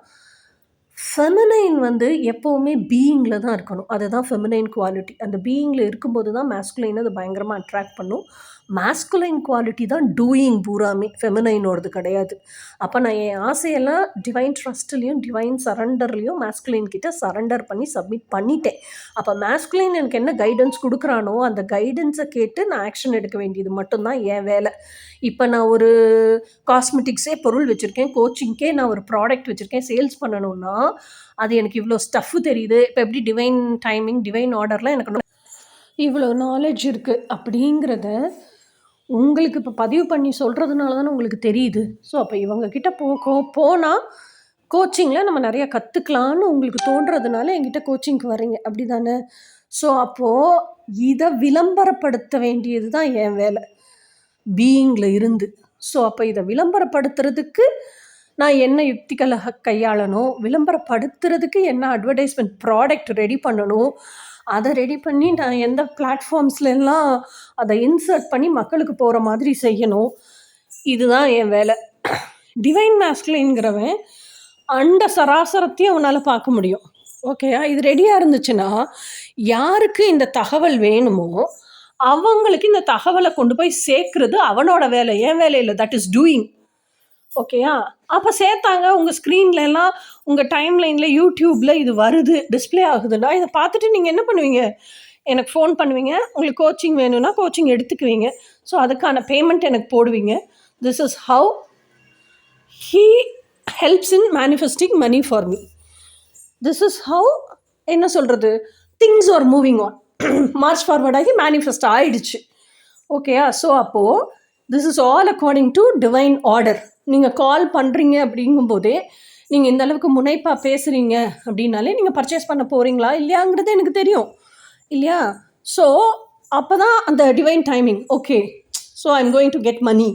ஃபெமினைன் வந்து எப்போவுமே பீயிங்கில் தான் இருக்கணும். அதுதான் ஃபெமினைன் குவாலிட்டி. அந்த பீயிங்கில் இருக்கும்போது தான் மேஸ்குலைனை அது பயங்கரமாக அட்ராக்ட் பண்ணும். மேஸ்குலைன் குவாலிட்டி தான் டூயிங் பூராமே, ஃபெமினைனோடது கிடையாது. அப்போ நான் என் ஆசையெல்லாம் டிவைன் ட்ரஸ்ட்லேயும் டிவைன் சரண்டர்லேயும் மேஸ்குலைன் கிட்ட சரண்டர் பண்ணி சப்மிட் பண்ணிட்டேன். அப்போ மேஸ்குலைன் எனக்கு என்ன கைடன்ஸ் கொடுக்குறானோ அந்த கைடன்ஸை கேட்டு நான் ஆக்ஷன் எடுக்க வேண்டியது மட்டும்தான் என் வேலை. இப்போ நான் ஒரு காஸ்மெட்டிக்ஸே பொருள் வச்சுருக்கேன், கோச்சிங்க்கே நான் ஒரு ப்ராடக்ட் வச்சுருக்கேன், சேல்ஸ் பண்ணணும்னா அது எனக்கு இவ்வளோ ஸ்டஃப்பு தெரியுது. இப்போ எப்படி டிவைன் டைமிங், டிவைன் ஆர்டர்லாம் எனக்கு இவ்வளோ நாலேஜ் இருக்குது அப்படிங்கிறத உங்களுக்கு இப்போ பதிவு பண்ணி சொல்கிறதுனால தானே உங்களுக்கு தெரியுது. ஸோ அப்போ இவங்கக்கிட்ட போனால் கோச்சிங்கில் நம்ம நிறையா கற்றுக்கலான்னு உங்களுக்கு தோன்றதுனால என்கிட்ட கோச்சிங்க்கு வரீங்க, அப்படி தானே? ஸோ அப்போது இதை விளம்பரப்படுத்த வேண்டியது தான் என் வேலை, பீயிங்கில் இருந்து. ஸோ அப்போ இதை விளம்பரப்படுத்துறதுக்கு நான் என்ன யுக்திகளை கையாளணும், விளம்பரப்படுத்துறதுக்கு என்ன அட்வர்டைஸ்மெண்ட் ப்ராடக்ட் ரெடி பண்ணணும், அதை ரெடி பண்ணி நான் எந்த பிளாட்ஃபார்ம்ஸ்லாம் அதை இன்சர்ட் பண்ணி மக்களுக்கு போகிற மாதிரி செய்யணும். இதுதான் என் வேலை. டிவைன் மேஸ்குலைன்கிறவன் அண்ட சராசரத்தையும் அவனால் பார்க்க முடியும். ஓகேயா? இது ரெடியாக இருந்துச்சுன்னா யாருக்கு இந்த தகவல் வேணுமோ அவங்களுக்கு இந்த தகவலை கொண்டு போய் சேர்க்குறது அவனோட வேலை, என் வேலை இல்லை. That is doing. ஓகேயா? அப்போ சேர்த்தாங்க உங்கள் ஸ்க்ரீன்லலாம், உங்கள் டைம்லைனில், யூடியூப்பில் இது வருது, டிஸ்பிளே ஆகுதுன்னா இதை பார்த்துட்டு நீங்கள் என்ன பண்ணுவீங்க? எனக்கு ஃபோன் பண்ணுவீங்க. உங்களுக்கு கோச்சிங் வேணும்னா கோச்சிங் எடுத்துக்குவீங்க. ஸோ அதுக்கான பேமெண்ட் எனக்கு போடுவீங்க. This is how he helps in manifesting money for me. This is how என்ன சொல்கிறது things are moving on March forward ஆகி மேனிஃபெஸ்ட் ஆயிடுச்சு. ஓகேயா? ஸோ அப்போது this is all according to divine order. நீங்கள் கால் பண்ணுறீங்க அப்படிங்கும்போதே நீங்கள் இந்த அளவுக்கு முனைப்பாக பேசுகிறீங்க அப்படின்னாலே நீங்கள் பர்ச்சேஸ் பண்ண போகிறீங்களா இல்லையாங்கிறது எனக்கு தெரியும் இல்லையா? ஸோ அப்போ தான் அந்த divine timing okay so I am going to get money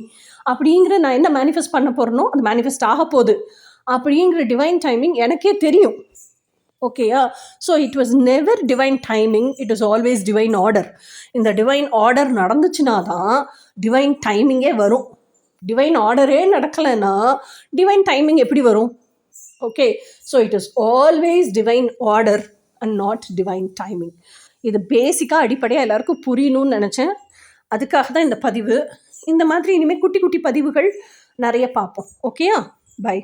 அப்படிங்கிற நான் என்ன மேனிஃபெஸ்ட் பண்ண போகிறனோ அது மேனிஃபெஸ்ட் ஆக போகுது அப்படிங்கிற டிவைன் டைமிங் எனக்கே தெரியும். ஓகேயா? So it was never divine timing, it was always divine order. இந்த டிவைன் ஆர்டர் நடந்துச்சுன்னா தான் டிவைன் டைமிங்கே வரும். டிவைன் ஆர்டரே நடக்கலைன்னா டிவைன் டைமிங் எப்படி வரும்? Okay, so it is always divine order and not divine timing. இது பேசிக்காக அடிப்படையாக எல்லாருக்கும் புரியணும்னு நினச்சேன். அதுக்காக தான் இந்த பதிவு. இந்த மாதிரி இனிமேல் குட்டி குட்டி பதிவுகள் நிறைய பார்ப்போம். ஓகேயா? பை.